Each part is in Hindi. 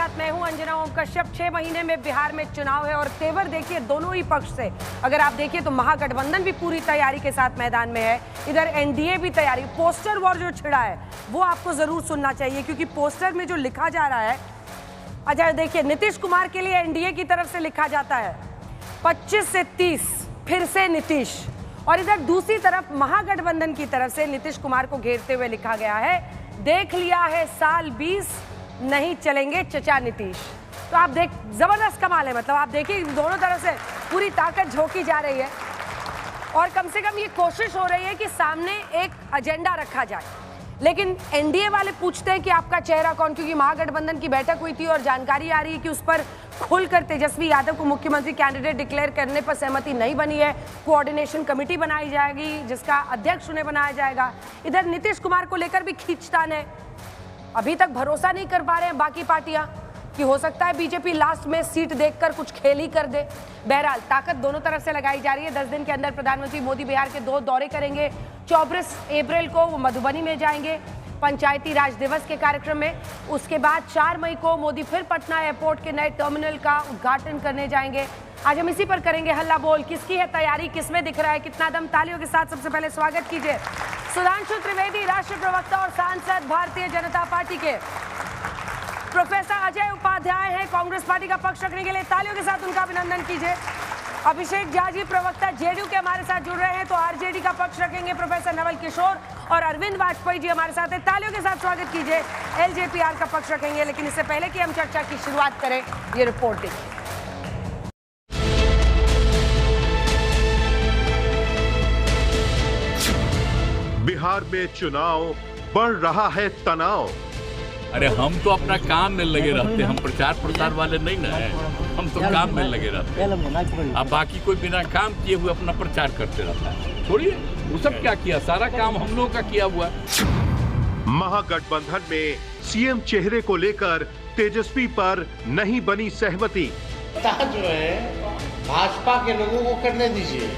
साथ मैं हूं अंजना ओम कश्यप। 6 महीने में बिहार में चुनाव है और तेवर देखिए दोनों ही पक्ष से। अगर आप देखिए तो महागठबंधन भी पूरी तैयारी के साथ मैदान में है, इधर एनडीए भी तैयारी। पोस्टर वॉर जो छिड़ा है वो आपको जरूर सुनना चाहिए, क्योंकि पोस्टर में जो लिखा जा रहा है, अच्छा देखिए, नीतीश कुमार के लिए एनडीए की तरफ से लिखा जाता है 25 से 30 फिर से नीतीश, और इधर दूसरी तरफ महागठबंधन की तरफ से नीतीश कुमार को घेरते हुए लिखा गया है देख लिया है साल 20 नहीं चलेंगे चचा नीतीश। तो आप देख, जबरदस्त कमाल है। मतलब आप देखिए दोनों तरफ से पूरी ताकत झोंकी जा रही है और कम से कम ये कोशिश हो रही है कि सामने एक एजेंडा रखा जाए। लेकिन एनडीए वाले पूछते हैं कि आपका चेहरा कौन, क्योंकि महागठबंधन की बैठक हुई थी और जानकारी आ रही है कि उस पर खुलकर तेजस्वी यादव को मुख्यमंत्री कैंडिडेट डिक्लेयर करने पर सहमति नहीं बनी है। कोऑर्डिनेशन कमेटी बनाई जाएगी जिसका अध्यक्ष उन्हें बनाया जाएगा। इधर नीतीश कुमार को लेकर भी खींचतान है। अभी तक भरोसा नहीं कर पा रहे हैं बाकी पार्टियां कि हो सकता है बीजेपी लास्ट में सीट देखकर कुछ खेल ही कर दे। बहरहाल ताकत दोनों तरफ से लगाई जा रही है। 10 दिन के अंदर प्रधानमंत्री मोदी बिहार के 2 दौरे करेंगे। 24 अप्रैल को वो मधुबनी में जाएंगे पंचायती राज दिवस के कार्यक्रम में। उसके बाद 4 मई को मोदी फिर पटना एयरपोर्ट के नए टर्मिनल का उद्घाटन करने जाएंगे। आज हम इसी पर करेंगे हल्ला बोल। किसकी है तैयारी, किसमें दिख रहा है कितना दम? तालियों के साथ सबसे पहले स्वागत कीजिए सुधांशु त्रिवेदी, राष्ट्रीय प्रवक्ता और सांसद भारतीय जनता पार्टी के। प्रोफेसर अजय उपाध्याय हैं कांग्रेस पार्टी का पक्ष रखने के लिए, तालियों के साथ उनका अभिनंदन कीजिए। अभिषेक झा जी प्रवक्ता जेडीयू के हमारे साथ जुड़ रहे हैं, तो आरजेडी का पक्ष रखेंगे प्रोफेसर नवल किशोर। और अरविंद वाजपेयी जी हमारे साथ हैं, तालियों के साथ स्वागत कीजिए, एलजेपीआर का पक्ष रखेंगे। लेकिन इससे पहले कि हम चर्चा की शुरुआत करें, ये रिपोर्ट देखिए। बिहार में चुनाव बढ़ रहा है तनाव। अरे हम तो अपना काम में लगे रहते हैं, हम प्रचार प्रसार वाले नहीं ना है, हम तो काम में लगे रहते हैं। अब बाकी कोई बिना काम किए हुए अपना प्रचार करते रहता है। छोड़िए वो सब क्या किया, सारा काम हम लोगों का किया हुआ। महागठबंधन में सीएम चेहरे को लेकर तेजस्वी पर नहीं बनी सहमति। जो है भाजपा के लोगों को करने दीजिए।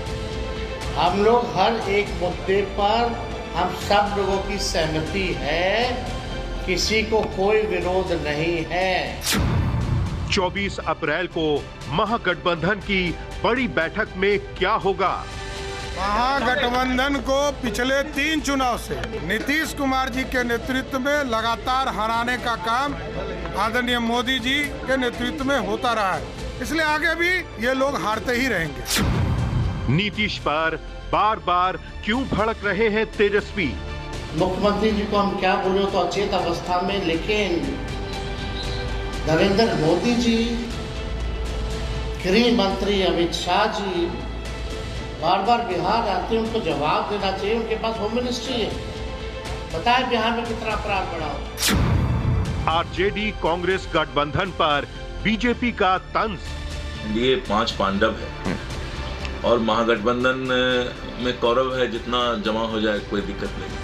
हम लोग हर एक मुद्दे पर हम सब लोगों की सहमति है, किसी को कोई विरोध नहीं है। 24 अप्रैल को महागठबंधन की बड़ी बैठक में क्या होगा? महागठबंधन को पिछले 3 चुनाव से नीतीश कुमार जी के नेतृत्व में लगातार हराने का काम आदरणीय मोदी जी के नेतृत्व में होता रहा है, इसलिए आगे भी ये लोग हारते ही रहेंगे। नीतीश पर बार बार क्यों भड़क रहे हैं तेजस्वी? मुख्यमंत्री जी को हम क्या बोले तो अचेत अवस्था में, लेकिन नरेंद्र मोदी जी, गृह मंत्री अमित शाह जी बार बार बिहार आते हैं, उनको जवाब देना चाहिए। उनके पास होम मिनिस्ट्री है, बताए बिहार में कितना अपराध बढ़ा हो। आरजेडी कांग्रेस गठबंधन पर बीजेपी का तंज। ये 5 पांडव है और महागठबंधन में कौरव है, जितना जमा हो जाए कोई दिक्कत नहीं।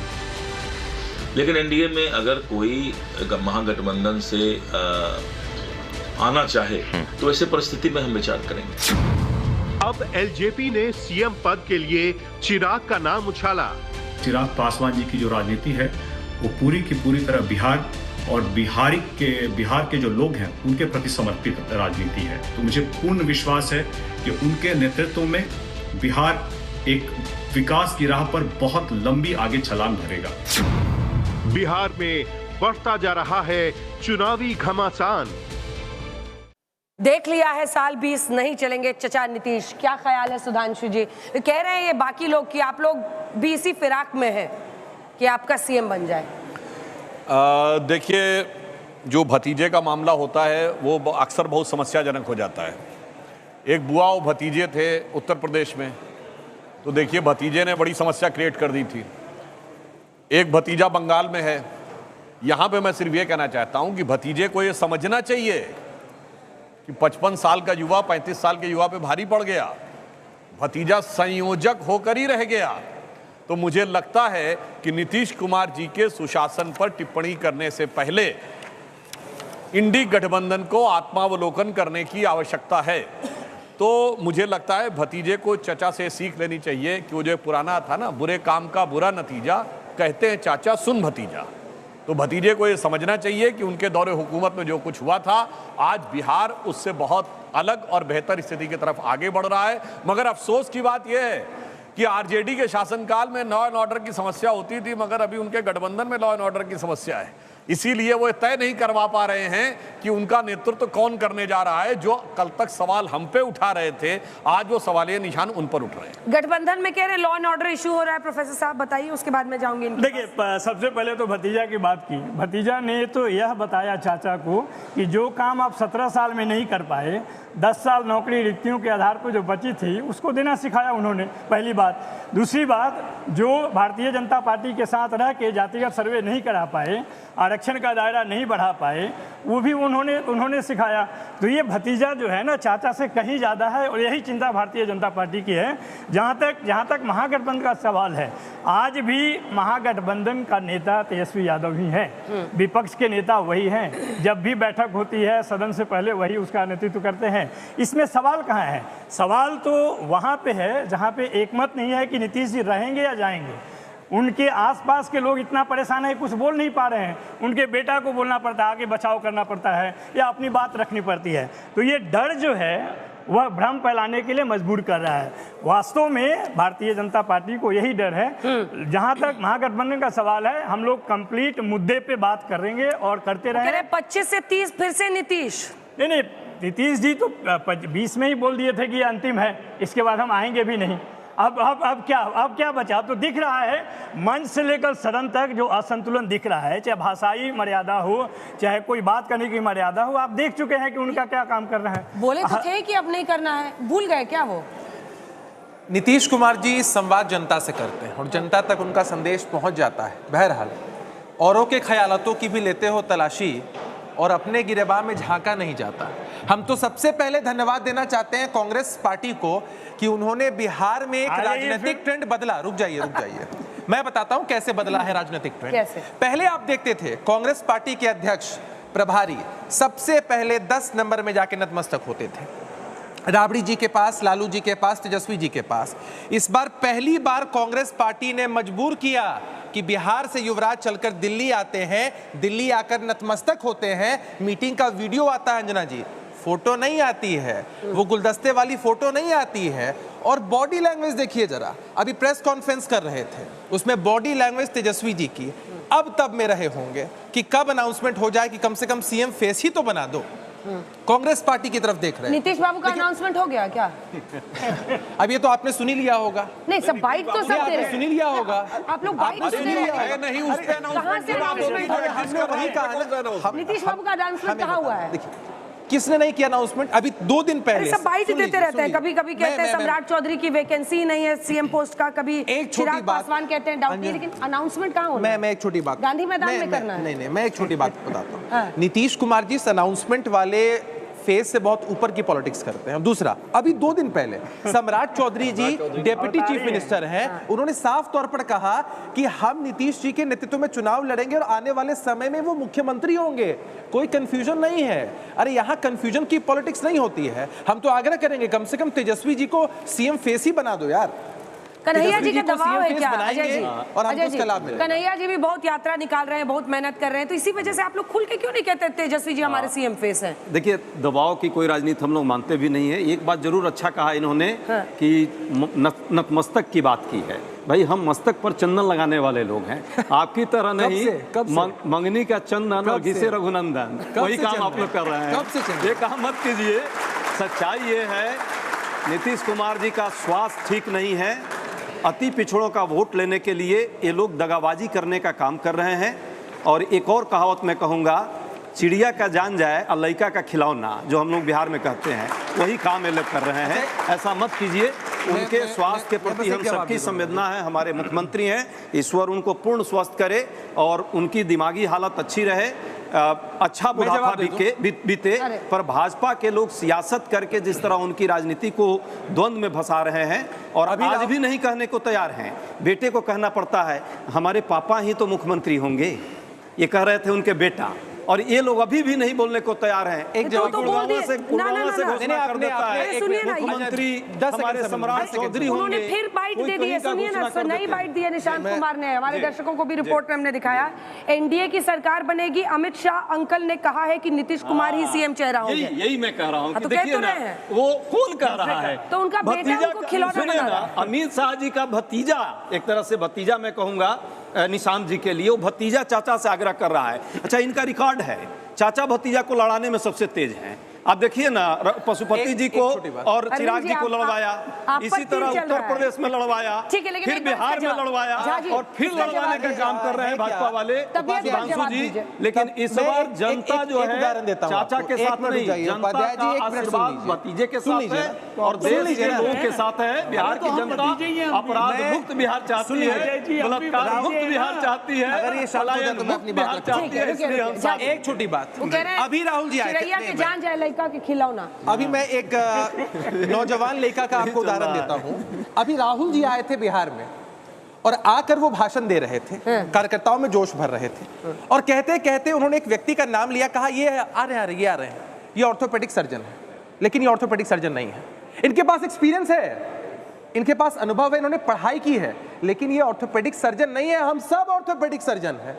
लेकिन एनडीए में अगर कोई महागठबंधन से आना चाहे तो ऐसे परिस्थिति में हम विचार करेंगे। अब एलजेपी ने सीएम पद के लिए चिराग का नाम उछाला। चिराग पासवान जी की जो राजनीति है वो पूरी की पूरी तरह बिहार और बिहार के जो लोग हैं उनके प्रति समर्पित राजनीति है। तो मुझे पूर्ण विश्वास है कि उनके नेतृत्व में बिहार एक विकास की राह पर बहुत लंबी आगे छलांग भरेगा। बिहार में बढ़ता जा रहा है चुनावी घमासान। देख लिया है साल 20 नहीं चलेंगे चचा नीतीश। क्या ख्याल है सुधांशु जी? कह रहे हैं ये बाकी लोग कि आप लोग भी इसी फिराक में हैं कि आपका सीएम बन जाए। देखिए, जो भतीजे का मामला होता है वो अक्सर बहुत समस्याजनक हो जाता है। एक बुआ और भतीजे थे उत्तर प्रदेश में, तो देखिए भतीजे ने बड़ी समस्या क्रिएट कर दी थी। एक भतीजा बंगाल में है। यहाँ पे मैं सिर्फ ये कहना चाहता हूँ कि भतीजे को ये समझना चाहिए कि 55 साल का युवा 35 साल के युवा पे भारी पड़ गया, भतीजा संयोजक होकर ही रह गया। तो मुझे लगता है कि नीतीश कुमार जी के सुशासन पर टिप्पणी करने से पहले इंडी गठबंधन को आत्मावलोकन करने की आवश्यकता है। तो मुझे लगता है भतीजे को चचा से सीख लेनी चाहिए कि वो जो पुराना था ना, बुरे काम का बुरा नतीजा, कहते हैं चाचा सुन भतीजा। तो भतीजे को ये समझना चाहिए कि उनके दौरे हुकूमत में जो कुछ हुआ था, आज बिहार उससे बहुत अलग और बेहतर स्थिति की तरफ आगे बढ़ रहा है। मगर अफसोस की बात यह है कि आरजेडी के शासनकाल में लॉ एंड ऑर्डर की समस्या होती थी, मगर अभी उनके गठबंधन में लॉ एंड ऑर्डर की समस्या है। इसीलिए वो तय नहीं करवा पा रहे हैं कि उनका नेतृत्व कौन करने जा रहा है। जो कल तक सवाल हम पे उठा रहे थे, आज वो सवालिया निशान उन पर उठ रहे हैं। गठबंधन में कह रहे लॉ एंड ऑर्डर इशू हो रहा है। प्रोफेसर साहब बताइए, उसके बाद मैं जाऊंगी। देखिए, सबसे पहले तो भतीजा की बात की। भतीजा ने तो यह बताया चाचा को कि जो काम आप 17 साल में नहीं कर पाए, 10 साल नौकरी रिक्तियों के आधार पर जो बची थी उसको देना सिखाया उन्होंने, पहली बात। दूसरी बात, जो भारतीय जनता पार्टी के साथ रह के जातिगत सर्वे नहीं करा पाए, आरक्षण का दायरा नहीं बढ़ा पाए, वो भी उन्होंने सिखाया। तो ये भतीजा जो है ना, चाचा से कहीं ज़्यादा है। और यही चिंता भारतीय जनता पार्टी की है। जहाँ तक महागठबंधन का सवाल है, आज भी महागठबंधन का नेता तेजस्वी यादव ही है, विपक्ष के नेता वही हैं। जब भी बैठक होती है सदन से पहले वही उसका नेतृत्व करते हैं। इसमें सवाल कहाँ है? सवाल तो वहाँ पे है जहाँ पे एकमत नहीं है कि नीतीश जी रहेंगे या जाएंगे। उनके आसपास के लोग इतना परेशान है, कुछ बोल नहीं पा रहे हैं। उनके बेटा को बोलना पड़ता है, आगे बचाव करना पड़ता है या अपनी बात रखनी पड़ती है। तो ये डर जो है वह भ्रम फैलाने के लिए मजबूर कर रहा है। वास्तव में भारतीय जनता पार्टी को यही डर है। जहां तक महागठबंधन का सवाल है, हम लोग कंप्लीट मुद्दे पे बात करेंगे और करते रहेंगे। 25 से 30 फिर से नीतीश। नहीं, नीतीश जी तो 20 में ही बोल दिए थे कि अंतिम है, इसके बाद हम आएंगे भी नहीं। अब क्या बचा? अब तो दिख रहा है मंच से लेकर सदन तक जो असंतुलन दिख रहा है, चाहे भाषाई मर्यादा हो, चाहे कोई बात करने की मर्यादा हो। आप देख चुके हैं कि उनका क्या काम कर रहा है। बोले तो थे कि अब नहीं करना है, भूल गए क्या वो? नीतीश कुमार जी संवाद जनता से करते हैं और जनता तक उनका संदेश पहुंच जाता है। बहरहाल, औरों के ख्यालातों की भी लेते हो तलाशी और अपने गिरेबान में झांका नहीं जाता। हम तो सबसे पहले धन्यवाद देना चाहते हैं कांग्रेस पार्टी को कि उन्होंने बिहार में एक राजनीतिक ट्रेंड बदला। रुक जाइए मैं बताता हूं कैसे बदला है राजनीतिक ट्रेंड। कैसे? पहले आप देखते थे कांग्रेस पार्टी के अध्यक्ष प्रभारी सबसे पहले 10 नंबर में जाके नतमस्तक होते थे, राबड़ी जी के पास, लालू जी के पास, तेजस्वी जी के पास। इस बार पहली बार कांग्रेस पार्टी ने मजबूर किया कि बिहार से युवराज चलकर दिल्ली आते हैं, दिल्ली आकर नतमस्तक होते हैं। मीटिंग का वीडियो आता है अंजना जी, फोटो नहीं आती है, वो गुलदस्ते वाली फोटो नहीं आती है। और बॉडी लैंग्वेज देखिए जरा, अभी प्रेस कॉन्फ्रेंस कर रहे थे, उसमें बॉडी लैंग्वेज तेजस्वी जी की अब तब में रहे होंगे कि कब अनाउंसमेंट हो जाए कि कम से कम सीएम फेस ही तो बना दो। कांग्रेस पार्टी की तरफ देख रहे हैं। नीतीश बाबू का अनाउंसमेंट हो गया क्या? अब ये तो आपने सुनी लिया होगा। नहीं, सब बाइट तो सब दे रहे हैं। सुनी लिया होगा। आप लोग बाइट तो सुनी लिया है। नहीं, उस पे कहां से अनाउंसमेंट हो रहा है? नीतीश बाबू का अनाउंसमेंट कहां हुआ है? किसने नहीं किया अनाउंसमेंट? अभी 2 दिन पहले सब बाइट देते रहते हैं। कभी कभी कहते हैं सम्राट चौधरी की वैकेंसी नहीं है सीएम पोस्ट का, कभी चिराग पासवान कहते हैं डाउट, लेकिन अनाउंसमेंट कहां होना है? मैं एक छोटी बात, गांधी मैदान में करना है। नहीं, मैं एक छोटी बात बताता हूं। नीतीश कुमार जी अनाउंसमेंट वाले फेज से बहुत ऊपर की पॉलिटिक्स करते हैं। दूसरा, अभी 2 दिन पहले सम्राट चौधरी जी डेप्यूटी चीफ मिनिस्टर हैं, उन्होंने साफ तौर पर कहा कि हम नीतीश जी के नेतृत्व में चुनाव लड़ेंगे और आने वाले समय में वो मुख्यमंत्री होंगे, कोई कंफ्यूजन नहीं है। अरे यहाँ कंफ्यूजन की पॉलिटिक्स नहीं होती है। हम तो आग्रह करेंगे कम से कम तेजस्वी जी को सीएम फेस ही बना दो यार। कन्हैया जी का दबाव है क्या अजय जी? और हमको उसका लाभ मिलेगा। कन्हैया जी भी बहुत यात्रा निकाल रहे हैं, बहुत मेहनत कर रहे हैं, तो इसी वजह से आप लोग खुल के क्यों नहीं कहते तेजस्वी जी हमारे सीएम फेस हैं? देखिए, दबाव की कोई राजनीति हम लोग मानते भी नहीं है। एक बात जरूर अच्छा कहा इन्होंने कि नतमस्तक की बात की है। भाई, हम मस्तक पर चंदन लगाने वाले लोग हैं, आपकी तरह नहीं। मंगनी का चंदन और घिसे रघुनंदन, वही काम आप लोग कर रहे हैं। ये काम मत कीजिए। सच्चाई ये है, नीतीश कुमार जी का स्वास्थ्य ठीक नहीं है। अति पिछड़ों का वोट लेने के लिए ये लोग दगाबाजी करने का काम कर रहे हैं। और एक और कहावत मैं कहूँगा, चिड़िया का जान जाए और लड़का का खिलौना, जो हम लोग बिहार में कहते हैं, वही काम ये लोग कर रहे हैं। ऐसा मत कीजिए। उनके स्वास्थ्य के प्रति हम सबकी संवेदना है। हमारे मुख्यमंत्री हैं, ईश्वर उनको पूर्ण स्वस्थ करे और उनकी दिमागी हालत अच्छी रहे, अच्छा बुढ़ापा बीते। पर भाजपा के लोग सियासत करके जिस तरह उनकी राजनीति को द्वंद्व में फंसा रहे हैं और आज भी नहीं कहने को तैयार हैं। बेटे को कहना पड़ता है हमारे पापा ही तो मुख्यमंत्री होंगे, ये कह रहे थे उनके बेटा, और ये लोग अभी भी नहीं बोलने को तैयार हैं। एक जगह गुड़गांव से घोषणा कर देता है मुख्यमंत्री हमारे सम्राट चौधरी उन्होंने होंगे। फिर बाइट दे दी है, सुनिए ना, नई बाइट दी है निशांत कुमार ने, हमारे दर्शकों को भी रिपोर्ट में हमने दिखाया। एनडीए की सरकार बनेगी, अमित शाह अंकल ने कहा है कि नीतीश कुमार ही सीएम चेहरा होंगे। यही मैं कह रहा हूँ कि तो देखिए ना, वो कौन कह रहा है, तो उनका बेटा उनको खिलौना बना रहा है। अमित शाह जी का भतीजा, एक तरह से भतीजा मैं कहूंगा निशांत जी के लिए, वो भतीजा चाचा से आग्रह कर रहा है। अच्छा, इनका रिकॉर्ड है, चाचा भतीजा को लड़ाने में सबसे तेज हैं। आप देखिए ना, पशुपति जी को और चिराग जी को लड़वाया, इसी तरह उत्तर प्रदेश में लड़वाया, फिर बिहार में लड़वाया, और फिर लड़वाने का काम कर रहे हैं भाजपा वाले सुधांशु जी। लेकिन इस बार जनता जो है चाचा के साथ नहीं, जनता का आशीर्वाद भतीजे के साथ है और देश के लोगों के साथ है। बिहार की जनता अपराध मुक्त बिहार चाहती है, बलात्कार मुक्त बिहार चाहती है, अगर ये पलायन मुक्त बिहार चाहती है। इसलिए हम साथ एक छोटी बात, अभी राहुल जी आए के खिलौना, अभी मैं एक नौजवान लड़का का आपको उदाहरण देता हूं। अभी राहुल जी आए थे बिहार में और आकर वो भाषण दे रहे थे, कार्यकर्ताओं में जोश भर रहे थे, और कहते कहते उन्होंने एक व्यक्ति का नाम लिया, कहा ये आ रहे हैं, ये ऑर्थोपेडिक सर्जन है। लेकिन ये ऑर्थोपेडिक सर्जन नहीं है, इनके पास एक्सपीरियंस है, इनके पास अनुभव है, इन्होंने पढ़ाई की है, लेकिन ये ऑर्थोपेडिक सर्जन नहीं है। हम सब ऑर्थोपेडिक सर्जन है।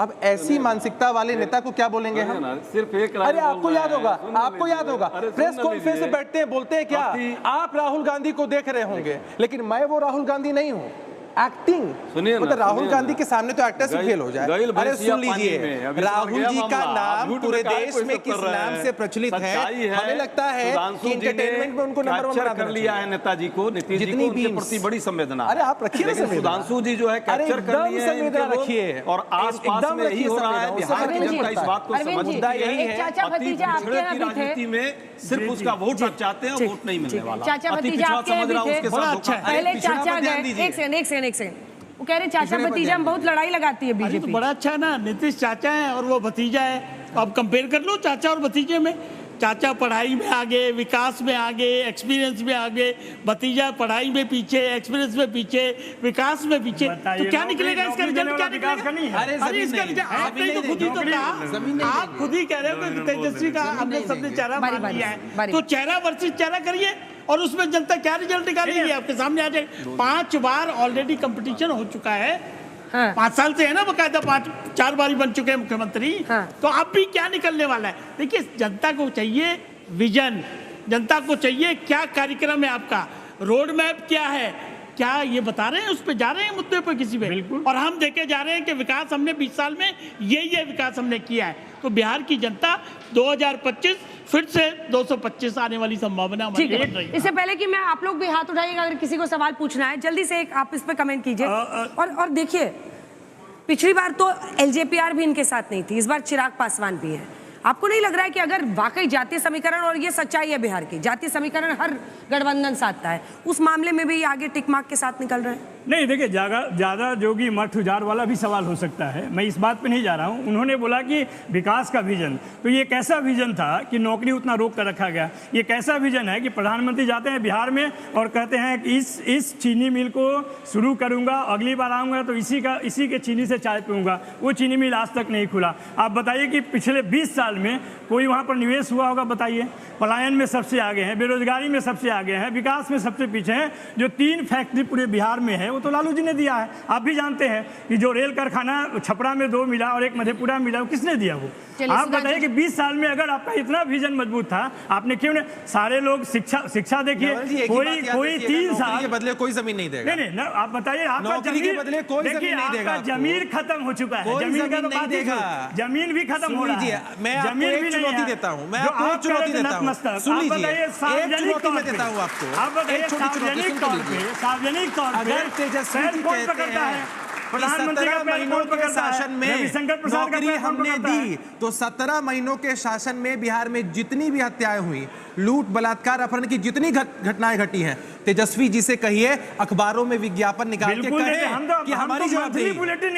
अब ऐसी मानसिकता वाले नेता को क्या बोलेंगे हम? सिर्फ एक, अरे आपको याद होगा, आपको याद होगा, प्रेस कॉन्फ्रेंस में बैठते हैं, बोलते हैं क्या, आप राहुल गांधी को देख रहे होंगे, लेकिन मैं वो राहुल गांधी नहीं हूँ। एक्टिंग सुनिए, मतलब राहुल गांधी के सामने तो एक्टर से फेल हो जाए। अरे सुन लीजिए, राहुल जी का नाम पूरे देश में किस नाम से प्रचलित है, हमें लगता है कि एंटरटेनमेंट में उनको नंबर 1 कर लिया है नेताजी को, नीतीश जी को उनके प्रति बड़ी संवेदना। अरे आप रखिए, सुधांशु जी जो है कैप्चर कर लिए हैं, रखिए, और आसपास में यही हो रहा है। बिहार की जनता इस बात को समझता यही है, चाचा भतीजा आपके यहाँ भी थे, राजनीति में सिर्फ उसका वोट आप चाहते हैं, वोट नहीं मिलने वाला। चाचा भतीजा आपके यहाँ भी थे, पहले चाचा गए, एक सेकंड, वो कह रहे चाचा भतीजा में बहुत लड़ाई लगाती है बीजेपी। तो बड़ा अच्छा है ना, नीतीश चाचा है और वो भतीजा है, अब कंपेयर कर लो चाचा और भतीजे में। चाचा पढ़ाई में आगे, विकास में आगे, एक्सपीरियंस में आगे, भतीजा पढ़ाई में पीछे, एक्सपीरियंस में पीछे, विकास में पीछे। तो क्या निकलेगा इसका रिजल्ट? क्या निकलेगा? अरे इसका रिजल्ट आपने तो खुद ही तो कहा, आप खुद ही कह रहे हो कि तेजस्वी का हमने सबने चेहरा मान लिया है, तो चेहरा वर्सेस चेहरा करिए और उसमें जनता क्या रिजल्ट निकालेगी आपके सामने आ जाए। 5 बार ऑलरेडी कंपटीशन हो चुका है, 5 साल से है ना, बकायदा 4 बार बन चुके हैं मुख्यमंत्री। तो अब भी क्या निकलने वाला है? देखिए, जनता को चाहिए विजन, जनता को चाहिए क्या कार्यक्रम है आपका, रोड मैप क्या है, क्या ये बता रहे हैं, उस पे जा रहे हैं मुद्दे पे किसी पे, और हम देखे जा रहे हैं कि विकास हमने 20 साल में ये विकास हमने किया है। तो बिहार की जनता 2025 फिर से 225 आने वाली संभावना हमारी बन रही है। इससे पहले कि मैं आप लोग भी हाथ उठाइएगा, अगर किसी को सवाल पूछना है जल्दी से एक आप इस पे कमेंट कीजिए। और देखिए, पिछली बार तो एलजेपीआर भी इनके साथ नहीं थी, इस बार चिराग पासवान भी है। आपको नहीं लग रहा है कि अगर वाकई जातीय समीकरण, और ये सच्चाई है बिहार की, जातीय समीकरण हर गठबंधन साधता है, उस मामले में भी आगे टिक मार्क के साथ निकल रहे हैं? नहीं, देखिए, ज़्यादा जोगी मठ उजाड़ वाला भी सवाल हो सकता है, मैं इस बात पे नहीं जा रहा हूँ। उन्होंने बोला कि विकास का विजन, तो ये कैसा विजन था कि नौकरी उतना रोक कर रखा गया? ये कैसा विजन है कि प्रधानमंत्री जाते हैं बिहार में और कहते हैं कि इस चीनी मिल को शुरू करूँगा, अगली बार आऊँगा तो इसी के चीनी से चाय पीऊँगा। वो चीनी मिल आज तक नहीं खुला। आप बताइए कि पिछले 20 साल में कोई वहाँ पर निवेश हुआ होगा? बताइए। पलायन में सबसे आगे हैं, बेरोजगारी में सबसे आगे हैं, विकास में सबसे पीछे हैं। जो 3 फैक्ट्री पूरे बिहार में है वो तो लालू जी ने दिया है। आप भी जानते हैं कि जो रेल कारखाना छपरा में 2 मिला और एक मधेपुरा में मिला, वो किसने दिया? वो आप बताइए कि 20 साल में अगर आपका इतना विजन मजबूत था, आपने क्यों नहीं? सारे लोग शिक्षा देखिए, कोई 3 साल के बदले कोई जमीन नहीं देगा। नहीं, आप बताइए, आपका जमीन खत्म हो चुका है, जमीन का तो बात देगा, जमीन भी खत्म हो रहा है। मैं आपको एक चुनौती देता हूँ, मैं आपको एक चुनौती देता हूँ, सुन लीजिए, एक चुनौती मैं देता हूँ आपको। आप बताइए, सार्वजनिक तौर पे अगर तेजस्वी कहते हैं प्रधानमंत्री 17 महीनों के शासन में नौकरी हमने दी, तो 17 महीनों के शासन में बिहार में जितनी भी हत्याएं हुई लूट, बलात्कार, अपहरण की जितनी घटनाएं घटी हैं, तेजस्वी जी से कहिए अखबारों में विज्ञापन निकाल के कहें कि हमारी जवाबदेही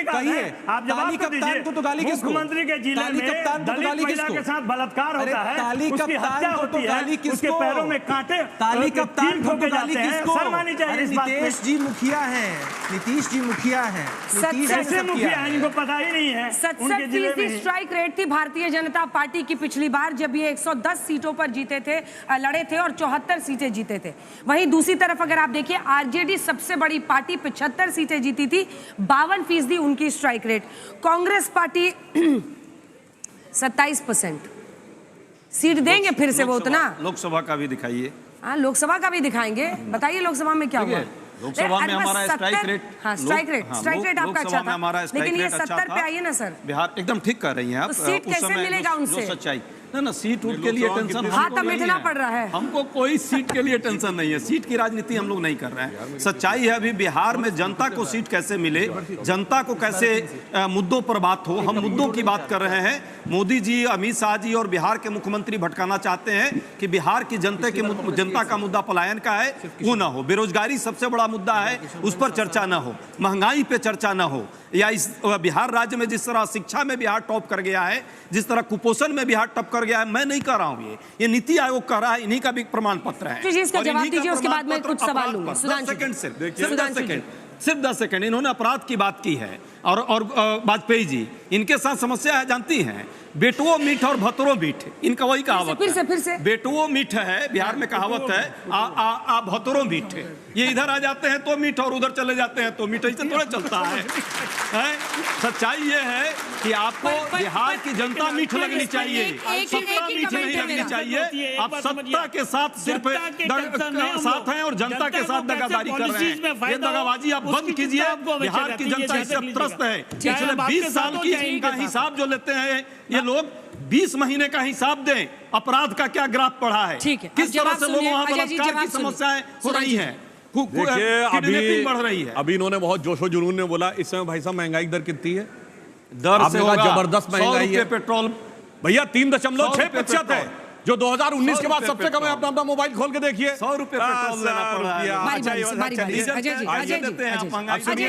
कहिए। ताली कप्तान को तो गाली किसको? मुख्यमंत्री के जिले ताली में कप्तान को तो गाली दलित महिला किसको? के साथ बलात्कार होता है, ताली उसकी हत्या कप्तान को तो होती गाली है, किसको? उसके पैरों में कांटे, ताली कप्तान को तो गाली जाते हैं। किसको? शर्म आनी चाहिए अरे इस बात पे। नीतीश जी मुखिया हैं, नीतीश जी मुखिया हैं, नीतीश जी कैसे सब मुखिया किया है, है। इनको पता ही नहीं है। 67% स्ट्राइक रेट थी भारतीय जनता पार्टी की पिछली बार, जब ये 110 सीटों पर जीते थे, लड़े थे और 74 सीटें जीते थे। वहीं दूसरी तरफ अगर आप देखिए, आरजेडी सबसे बड़ी पार्टी 75 सीटें जीती थी, 52% उनकी strike rate. Congress party 27% seat देंगे फिर से वो उतना। लोकसभा का भी दिखाइए। हाँ, लोकसभा का भी दिखाएंगे। बताइए लोकसभा में क्या हुआ? लोकसभा में हमारा स्ट्राइक रेट, हाँ स्ट्राइक रेट आपका अच्छा था, लेकिन ये 70 पे आइए ना सर। बिहार एकदम ठीक कर रही हैं आप। तो सीट कैसे मिलेगा उनसे? सच्चाई ना सीट उठ के लिए टेंशन हाथ तो मिटना पड़ रहा है। हमको कोई सीट के लिए टेंशन नहीं है, सीट की राजनीति हम लोग नहीं कर रहे हैं। सच्चाई है अभी बिहार में जनता को सीट कैसे मिले, जनता को कैसे मुद्दों पर बात हो, हम मुद्दों की बात कर रहे हैं। मोदी जी, अमित शाह जी और बिहार के मुख्यमंत्री भटकाना चाहते हैं कि बिहार की जनता का मुद्दा पलायन का है, वो ना हो। बेरोजगारी सबसे बड़ा मुद्दा है, उस पर चर्चा ना हो, महंगाई पे चर्चा ना हो, या इस बिहार राज्य में जिस तरह शिक्षा में बिहार टॉप कर गया है, जिस तरह कुपोषण में बिहार टॉप कर गया है, मैं नहीं कर रहा हूं, ये नीति आयोग कर रहा है, इन्हीं का भी प्रमाण पत्र है। इसका जवाब दीजिए, उसके बाद मैं कुछ सवाल लूंगा। सिर्फ 10 सेकंड इन्होंने अपराध की बात की है। और वाजपेयी जी, इनके साथ समस्या है जानती हैं, बेटुओ मीठ और भतरो मीठ, इनका वही कहावत है। फिर से बेटुओ मीठ है, बिहार में कहावत है, आ भतरो मीठ। ये इधर आ जाते हैं तो मीठ और उधर चले जाते हैं तो मीठ, ऐसे थोड़ा चलता है। सच्चाई ये है कि आपको बिहार की जनता मीठ लगनी चाहिए, सत्ता मीठ नहीं लगनी चाहिए। आप सत्ता के साथ सिर्फ साथ हैं और जनता के साथ दगादारी कर रहे हैं। ये दगाबाजी आप बंद कीजिए। बिहार की जनता इससे त्रस्त है। पिछले 20 साल की का हिसाब जो लेते हैं ये लोग, 20 महीने का हिसाब दें, अपराध का क्या ग्राफ बढ़ा है, किस तरह से लोग वहां बलात्कार की समस्याएं हो रही हैं, देखिए बढ़ रही है। अभी इन्होंने बहुत जोशो जुनून में बोला, इस समय भाई साहब महंगाई दर कितनी है? दर से होगा जबरदस्त महंगाई है। पेट्रोल भैया 3.6% है, जो 2019 के बाद सबसे कम है। अपना मोबाइल खोल के देखिए, 100 रुपए पेट्रोल देना पड़ रहा है।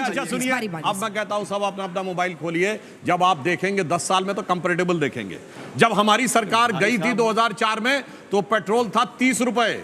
अच्छा सुनिए, अब मैं कहता हूं सब अपना मोबाइल खोलिए। जब आप देखेंगे 10 साल में तो कंपैरेटिबल देखेंगे। जब हमारी सरकार गई थी 2004 में तो पेट्रोल था 30 रुपए,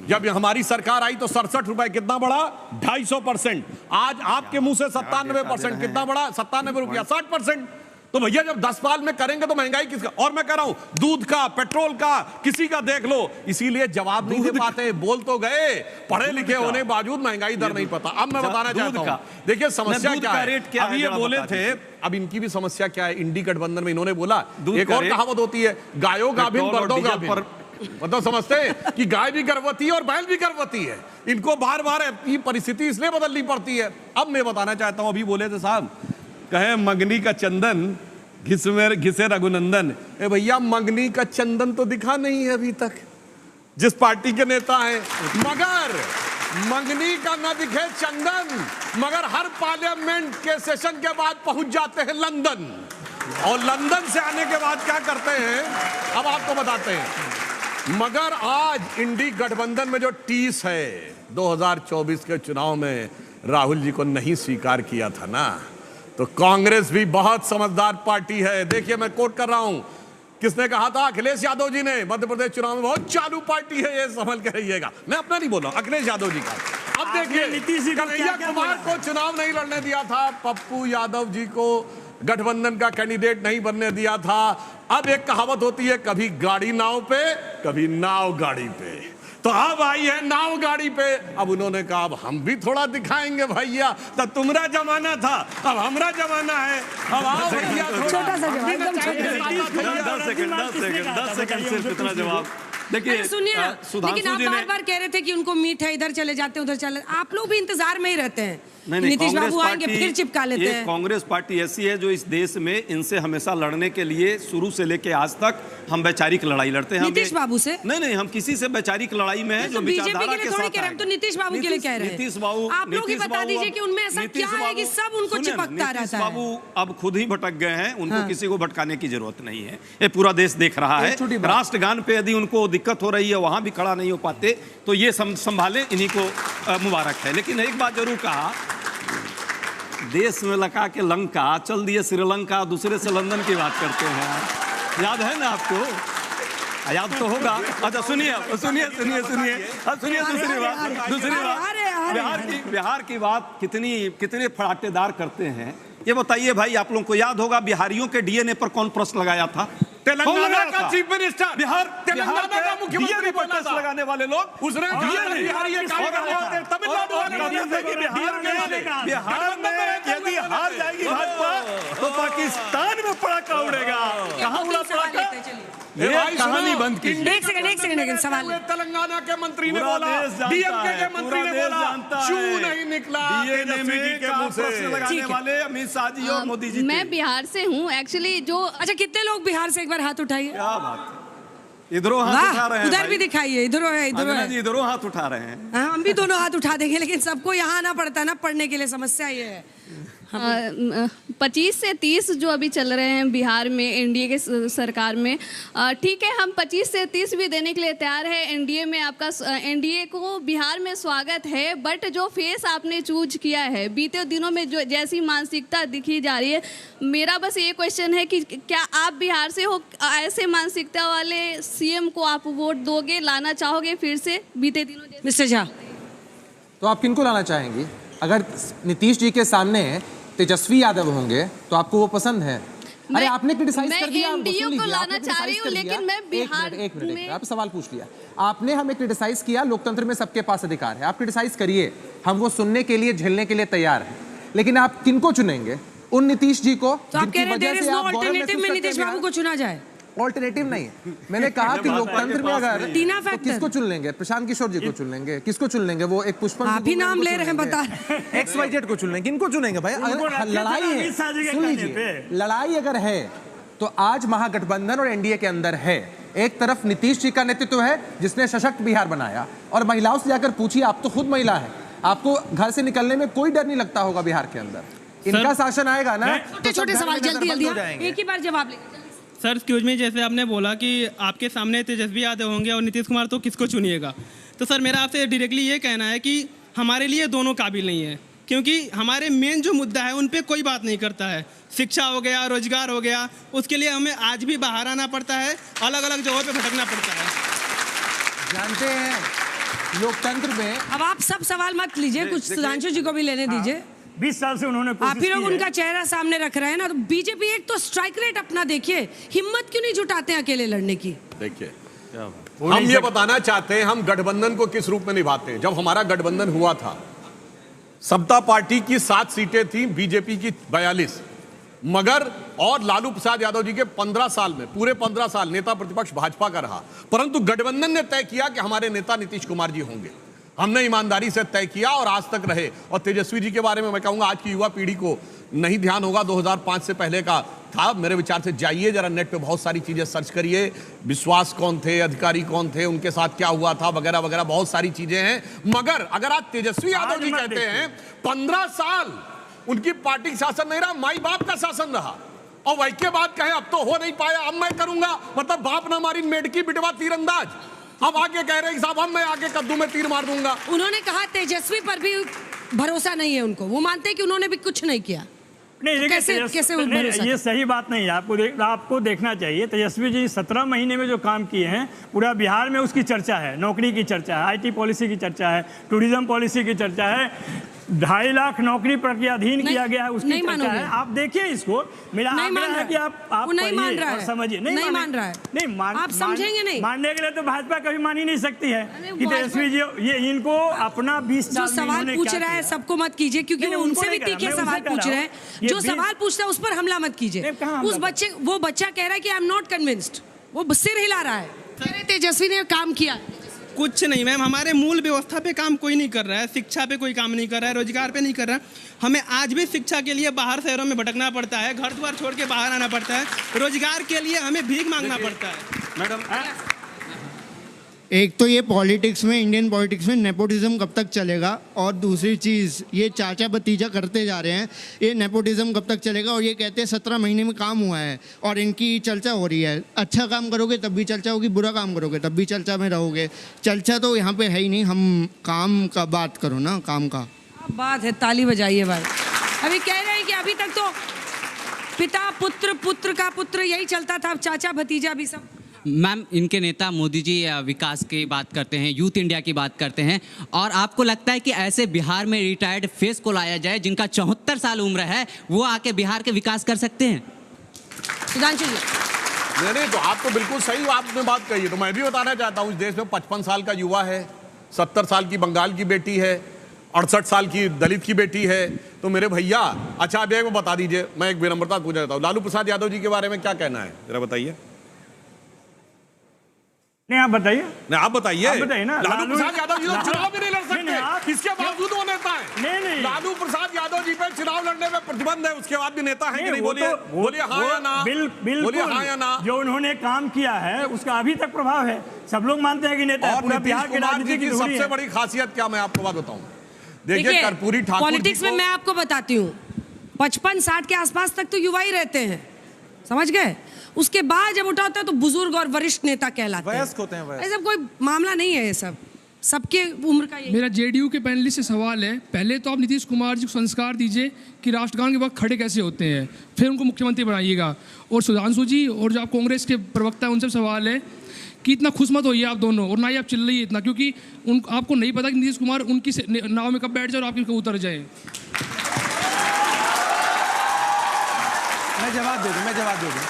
जब हमारी सरकार आई तो 67 रुपए। कितना बढ़ा? 250%। आज आपके मुंह से 97%, कितना बढ़ा? 97 रुपया, 60%। तो भैया जब 10 साल में करेंगे तो महंगाई किसका? और मैं कह रहा हूं दूध का, पेट्रोल का, किसी का देख लो। इसीलिए जवाब नहीं दे पाते, बोल तो गए, पढ़े लिखे होने के बावजूद महंगाई दर नहीं पता। अब मैं बताना चाहता हूं, देखिए समस्या क्या है। अब ये बोले थे, अब इनकी भी समस्या क्या है? इंडी गठबंधन में इन्होंने बोला, एक और कहावत होती है, गायो गाभिन बर्दो गाभिन। मतलब समझते हैं कि गाय भी गर्भवती है और बैल भी गर्भवती है। इनको बार बार ये परिस्थिति इसलिए बदलनी पड़ती है। अब मैं बताना चाहता हूं, अभी बोले थे साहब, कहे मंगनी का चंदन घिसे रघुनंदन। ए भैया मंगनी का चंदन तो दिखा नहीं है अभी तक, जिस पार्टी के नेता हैं। मगर मंगनी का न दिखे चंदन, मगर हर पार्लियामेंट के सेशन के बाद पहुंच जाते हैं लंदन, और लंदन से आने के बाद क्या करते हैं अब आपको बताते हैं। मगर आज इंडी गठबंधन में जो टीस है, 2024 के चुनाव में राहुल जी को नहीं स्वीकार किया था ना, तो कांग्रेस भी बहुत समझदार पार्टी है। देखिए मैं कोट कर रहा हूं, किसने कहा था? अखिलेश यादव जी ने। मध्य प्रदेश चुनाव में बहुत चालू पार्टी है, ये संभल के रहिएगा। मैं अपना नहीं बोल रहा, अखिलेश यादव जी का। अब देखिए कन्हैया कुमार को चुनाव नहीं लड़ने दिया था, पप्पू यादव जी को गठबंधन का कैंडिडेट नहीं बनने दिया था। अब एक कहावत होती है, कभी गाड़ी नाव पे, कभी नाव गाड़ी पे। तो अब आई है नाव गाड़ी पे। अब उन्होंने कहा अब हम भी थोड़ा दिखाएंगे भैया, तो तुम्हारा जमाना था, अब हमारा जमाना है, अब आओ भैया। छोटा सा जवाब, एकदम छोटा। 10 सेकंड सिर्फ इतना जवाब। देखिए सुनिए, लेकिन आप बार बार कह रहे थे कि उनको मीठ है, इधर चले जाते हैं उधर चले, आप लोग भी इंतजार में ही रहते हैं। नीतीश बाबू आएंगे फिर चिपका लेते हैं। कांग्रेस पार्टी ऐसी है जो इस देश में इनसे हमेशा लड़ने के लिए शुरू से लेके आज तक हम वैचारिक लड़ाई लड़ते हैं। नीतीश बाबू से नहीं, हम किसी से वैचारिक लड़ाई में है जो बीजेपी के लिए थोड़ी कह रहे हैं, तो नीतीश बाबू के लिए कह रहे हैं। नीतीश बाबू, आप लोग ही बता दीजिए कि उनमें ऐसा क्या है कि सब उनको चिपकता रहता है। नीतीश बाबू अब खुद ही भटक गए हैं, उनको किसी को भटकाने की जरूरत नहीं है, ये पूरा देश देख रहा है। राष्ट्रगान पे यदि उनको दिक्कत हो रही है वहाँ भी खड़ा नहीं हो पाते, तो ये संभाले, इन्हीं को मुबारक है। लेकिन एक बात जरूर कहा, देश में लगा के लंका चल दिए श्रीलंका, दूसरे से लंदन की बात करते हैं, याद है ना आपको? याद तो होगा। अच्छा सुनिए सुनिए सुनिए सुनिए सुनिए दूसरी बात बिहार की बात कितने फड़ाटेदार करते हैं ये बताइए भाई। आप लोगों को याद होगा बिहारियों के डीएनए पर कौन प्रश्न लगाया था? तेलंगाना का चीफ मिनिस्टर, बिहार तेलंगाना का मुख्यमंत्री बना था। लगाने वाले लोग उसने बिहार में यदि हार जाएगी भाजपा तो पाकिस्तान में पड़ाका उड़ेगा। कहाँ उड़ा पड़ाका? ये कहानी बंद की। एक सेकंड सवाल। तेलंगाना के मंत्री ने बोला, डीएमके के मंत्री ने बोला, क्यों नहीं निकला लगाने वाले अमित शाह जी और मोदी जी? मैं बिहार से हूँ एक्चुअली। जो अच्छा, कितने लोग बिहार से एक बार हाथ उठाइए। क्या बात है, इधरों हाथ उठा रहे हैं, उधर भी दिखाइए, इधरों है, इधरों है, इधरों हाथ उठा रहे हैं। हम भी दोनों हाथ उठा देंगे, लेकिन सबको यहाँ आना पड़ता है ना पढ़ने के लिए। समस्या ये है 25 से 30 जो अभी चल रहे हैं बिहार में एनडीए के सरकार में, ठीक है, हम 25 से 30 भी देने के लिए तैयार है। एनडीए में आपका एनडीए को बिहार में स्वागत है, बट जो फेस आपने चूज किया है बीते दिनों में, जो जैसी मानसिकता दिखी जा रही है, मेरा बस ये क्वेश्चन है कि क्या आप बिहार से हो, ऐसे मानसिकता वाले सीएम को आप वोट दोगे, लाना चाहोगे फिर से बीते दिनों? मिस्टर झा, तो आप किनको लाना चाहेंगी? अगर नीतीश जी के सामने तेजस्वी यादव होंगे तो आपको वो पसंद है? अरे आपने क्रिटिसाइज कर दिया, एनडीए को लाना चाह रही हूं, लेकिन मैं बिहार एक मिनट आप सवाल पूछ लिया, आपने हमें क्रिटिसाइज किया। लोकतंत्र में सबके पास अधिकार है, आप क्रिटिसाइज करिए, हम वो सुनने के लिए, झेलने के लिए तैयार हैं। लेकिन आप किनको चुनेंगे? उन नीतीश जी को जिनकी वजह से आप ऑल्टरनेटिव में नीतीश बाबू को चुना जाए? ऑल्टरनेटिव नहीं है, मैंने कहा कि लोकतंत्र में अगर तो किसको चुन लेंगे? प्रशांत किशोर जी को चुन लेंगे। किसको चुन लेंगे? वो एक पुष्पम आप ही नाम ले रहे हैं, बता XYZ को चुन लेंगे। किनको चुनेंगे भाई? अगर लड़ाई है, सुन लीजिए, लड़ाई अगर है तो आज महागठबंधन और एनडीए के अंदर है। एक तरफ नीतीश जी का नेतृत्व है जिसने सशक्त बिहार बनाया, और महिलाओं से जाकर पूछिए, आप तो खुद महिला है, आपको घर से निकलने में कोई डर नहीं लगता होगा बिहार के अंदर। इनका शासन आएगा ना, छोटे सवाल जल्दी जल्दी, एक ही बार जवाब लेंगे। सर एक्सक्यूज मी, जैसे आपने बोला कि आपके सामने तेजस्वी यादव होंगे और नीतीश कुमार, तो किसको चुनिएगा? तो सर मेरा आपसे डायरेक्टली ये कहना है कि हमारे लिए दोनों काबिल नहीं है, क्योंकि हमारे मेन जो मुद्दा है उन पे कोई बात नहीं करता है। शिक्षा हो गया, रोजगार हो गया, उसके लिए हमें आज भी बाहर आना पड़ता है, अलग अलग जगहों पे भटकना पड़ता है। जानते हैं लोकतंत्र में, अब आप सब सवाल मत लीजिए, कुछ सुधांशु जी को भी लेने दीजिए। 20 साल से उन्होंने आप ही लोग उनका चेहरा सामने रख रहे हैं ना, तो बीजेपी एक तो स्ट्राइक रेट अपना देखिए, हिम्मत क्यों नहीं जुटाते हैं अकेले लड़ने की? देखिए, हम ये बताना चाहते हैं हम गठबंधन को किस रूप में निभाते हैं। जब हमारा गठबंधन हुआ था, समता पार्टी की 7 सीटें थी, बीजेपी की 42, मगर और लालू प्रसाद यादव जी के 15 साल में, पूरे 15 साल नेता प्रतिपक्ष भाजपा का रहा, परंतु गठबंधन ने तय किया कि हमारे नेता नीतीश कुमार जी होंगे। हमने ईमानदारी से तय किया और आज तक रहे। और तेजस्वी जी के बारे में मैं कहूंगा, आज की युवा पीढ़ी को नहीं ध्यान होगा, 2005 से पहले का था। मेरे विचार से जाइए जरा नेट पे, बहुत सारी चीजें सर्च करिए, विश्वास कौन थे, अधिकारी कौन थे, उनके साथ क्या हुआ था, वगैरह वगैरह, बहुत सारी चीजें हैं। मगर अगर आज तेजस्वी यादव जी कहते हैं 15 साल उनकी पार्टी का शासन नहीं रहा, माई बाप का शासन रहा, और वही के बाद कहें अब तो हो नहीं पाया, अब मैं करूंगा, मतलब बाप ना मारी मेढकी बिटवा तीरंदाज, अब आगे कह रहे हैं साहब हम मैं आगे कद्दू में तीर मार दूंगा। उन्होंने कहा तेजस्वी पर भी भरोसा नहीं है उनको, वो मानते हैं कि उन्होंने भी कुछ नहीं किया। नहीं, तो कैसे ये सही बात नहीं है। आपको देखना चाहिए, तेजस्वी जी 17 महीने में जो काम किए हैं, पूरा बिहार में उसकी चर्चा है। नौकरी की चर्चा है, आईटी पॉलिसी की चर्चा है, टूरिज्म पॉलिसी की चर्चा है, 2.5 लाख नौकरी प्रक्रियाधीन किया गया है, उसकी चर्चा है। आप देखिए इसको, मेरा आग्रह है कि आप पढ़िए और समझिए। नहीं मान रहा है, नहीं आप समझेंगे नहीं। मानने के लिए तो भाजपा कभी मान ही नहीं सकती है कि तेजस्वी जी ये इनको अपना 20 साल जो सवाल पूछ रहा है सबको मत कीजिए, क्योंकि वो उनसे भी तीखे सवाल पूछ रहे हैं। जो सवाल पूछता है उस पर हमला मत कीजिए। वो बच्चा कह रहा है कि आई एम नॉट कन्विंस्ड, वो सिर हिला रहा है। तेजस्वी ने काम किया कुछ नहीं मैम, हमारे मूल व्यवस्था पे काम कोई नहीं कर रहा है, शिक्षा पे कोई काम नहीं कर रहा है, रोजगार पे नहीं कर रहा है। हमें आज भी शिक्षा के लिए बाहर शहरों में भटकना पड़ता है, घर द्वार छोड़ के बाहर आना पड़ता है, रोजगार के लिए हमें भीख मांगना पड़ता है। मैडम एक तो ये पॉलिटिक्स में, इंडियन पॉलिटिक्स में नेपोटिज्म कब तक चलेगा, और दूसरी चीज़ ये चाचा भतीजा करते जा रहे हैं, ये नेपोटिज्म कब तक चलेगा। और ये कहते हैं 17 महीने में काम हुआ है और इनकी चर्चा हो रही है। अच्छा काम करोगे तब भी चर्चा होगी, बुरा काम करोगे तब भी चर्चा में रहोगे। चर्चा तो यहाँ पे है ही नहीं, हम काम का बात करो ना, काम का बात है। ताली बजाइए भाई। अभी कह रहे हैं कि अभी तक तो पिता पुत्र, पुत्र का पुत्र यही चलता था, अब चाचा भतीजा भी सब। मैम, इनके नेता मोदी जी विकास की बात करते हैं, यूथ इंडिया की बात करते हैं, और आपको लगता है कि ऐसे बिहार में रिटायर्ड फेस को लाया जाए जिनका 74 साल उम्र है, वो आके बिहार के विकास कर सकते हैं? सुधांशु जी। नहीं, तो आप तो बिल्कुल सही आपने बात कही है। तो मैं भी बताना चाहता हूँ, इस देश में 55 साल का युवा है, 70 साल की बंगाल की बेटी है, 68 साल की दलित की बेटी है। तो मेरे भैया, अच्छा आप एक बता दीजिए, मैं एक विनम्रता पूछना चाहता हूँ, लालू प्रसाद यादव जी के बारे में क्या कहना है, जरा बताइए। नहीं, आप बताइए। नहीं, आप बताइए। आप बताइए ना। लालू प्रसाद यादव जी तो चुनाव भी नहीं लड़ सकते, इसके बावजूद वो नेता है। नहीं, लालू प्रसाद यादव जी पे चुनाव लड़ने में प्रतिबंध है, उसके बाद भी नेता है कि नहीं? बोलिए, बोलिए हाँ या ना। बोलिए हाँ या ना। जो उन्होंने काम किया है उसका अभी तक प्रभाव है, सब लोग मानते हैं कि नेता है। और नीतीश कुमार जी की सबसे बड़ी खासियत क्या, मैं आपको बात बताऊं। देखिए, कर्पूरी ठाकुर पॉलिटिक्स में मैं आपको बताती हूँ, 55-60 के आसपास तक तो युवा ही रहते हैं, समझ गए? उसके बाद जब उठा होता है तो बुजुर्ग और वरिष्ठ नेता कहलाते हैं, वयस्क होते हैं। ऐसा कोई मामला नहीं है, ये सब सबके उम्र का। मेरा जेडीयू के पैनलिस्ट से सवाल है, पहले तो आप नीतीश कुमार जी को संस्कार दीजिए कि राष्ट्रगान के वक्त खड़े कैसे होते हैं, फिर उनको मुख्यमंत्री बनाइएगा। और सुधांशु जी और जो आप कांग्रेस के प्रवक्ता हैं, उनसे सवाल है कि इतना खुश मत होइए आप दोनों, और ना ही आप चिल्लाइए इतना, क्योंकि आपको नहीं पता कि नीतीश कुमार उनकी नाव में कब बैठ जाए और आपके कब उतर जाए। मैं जवाब दे दूं।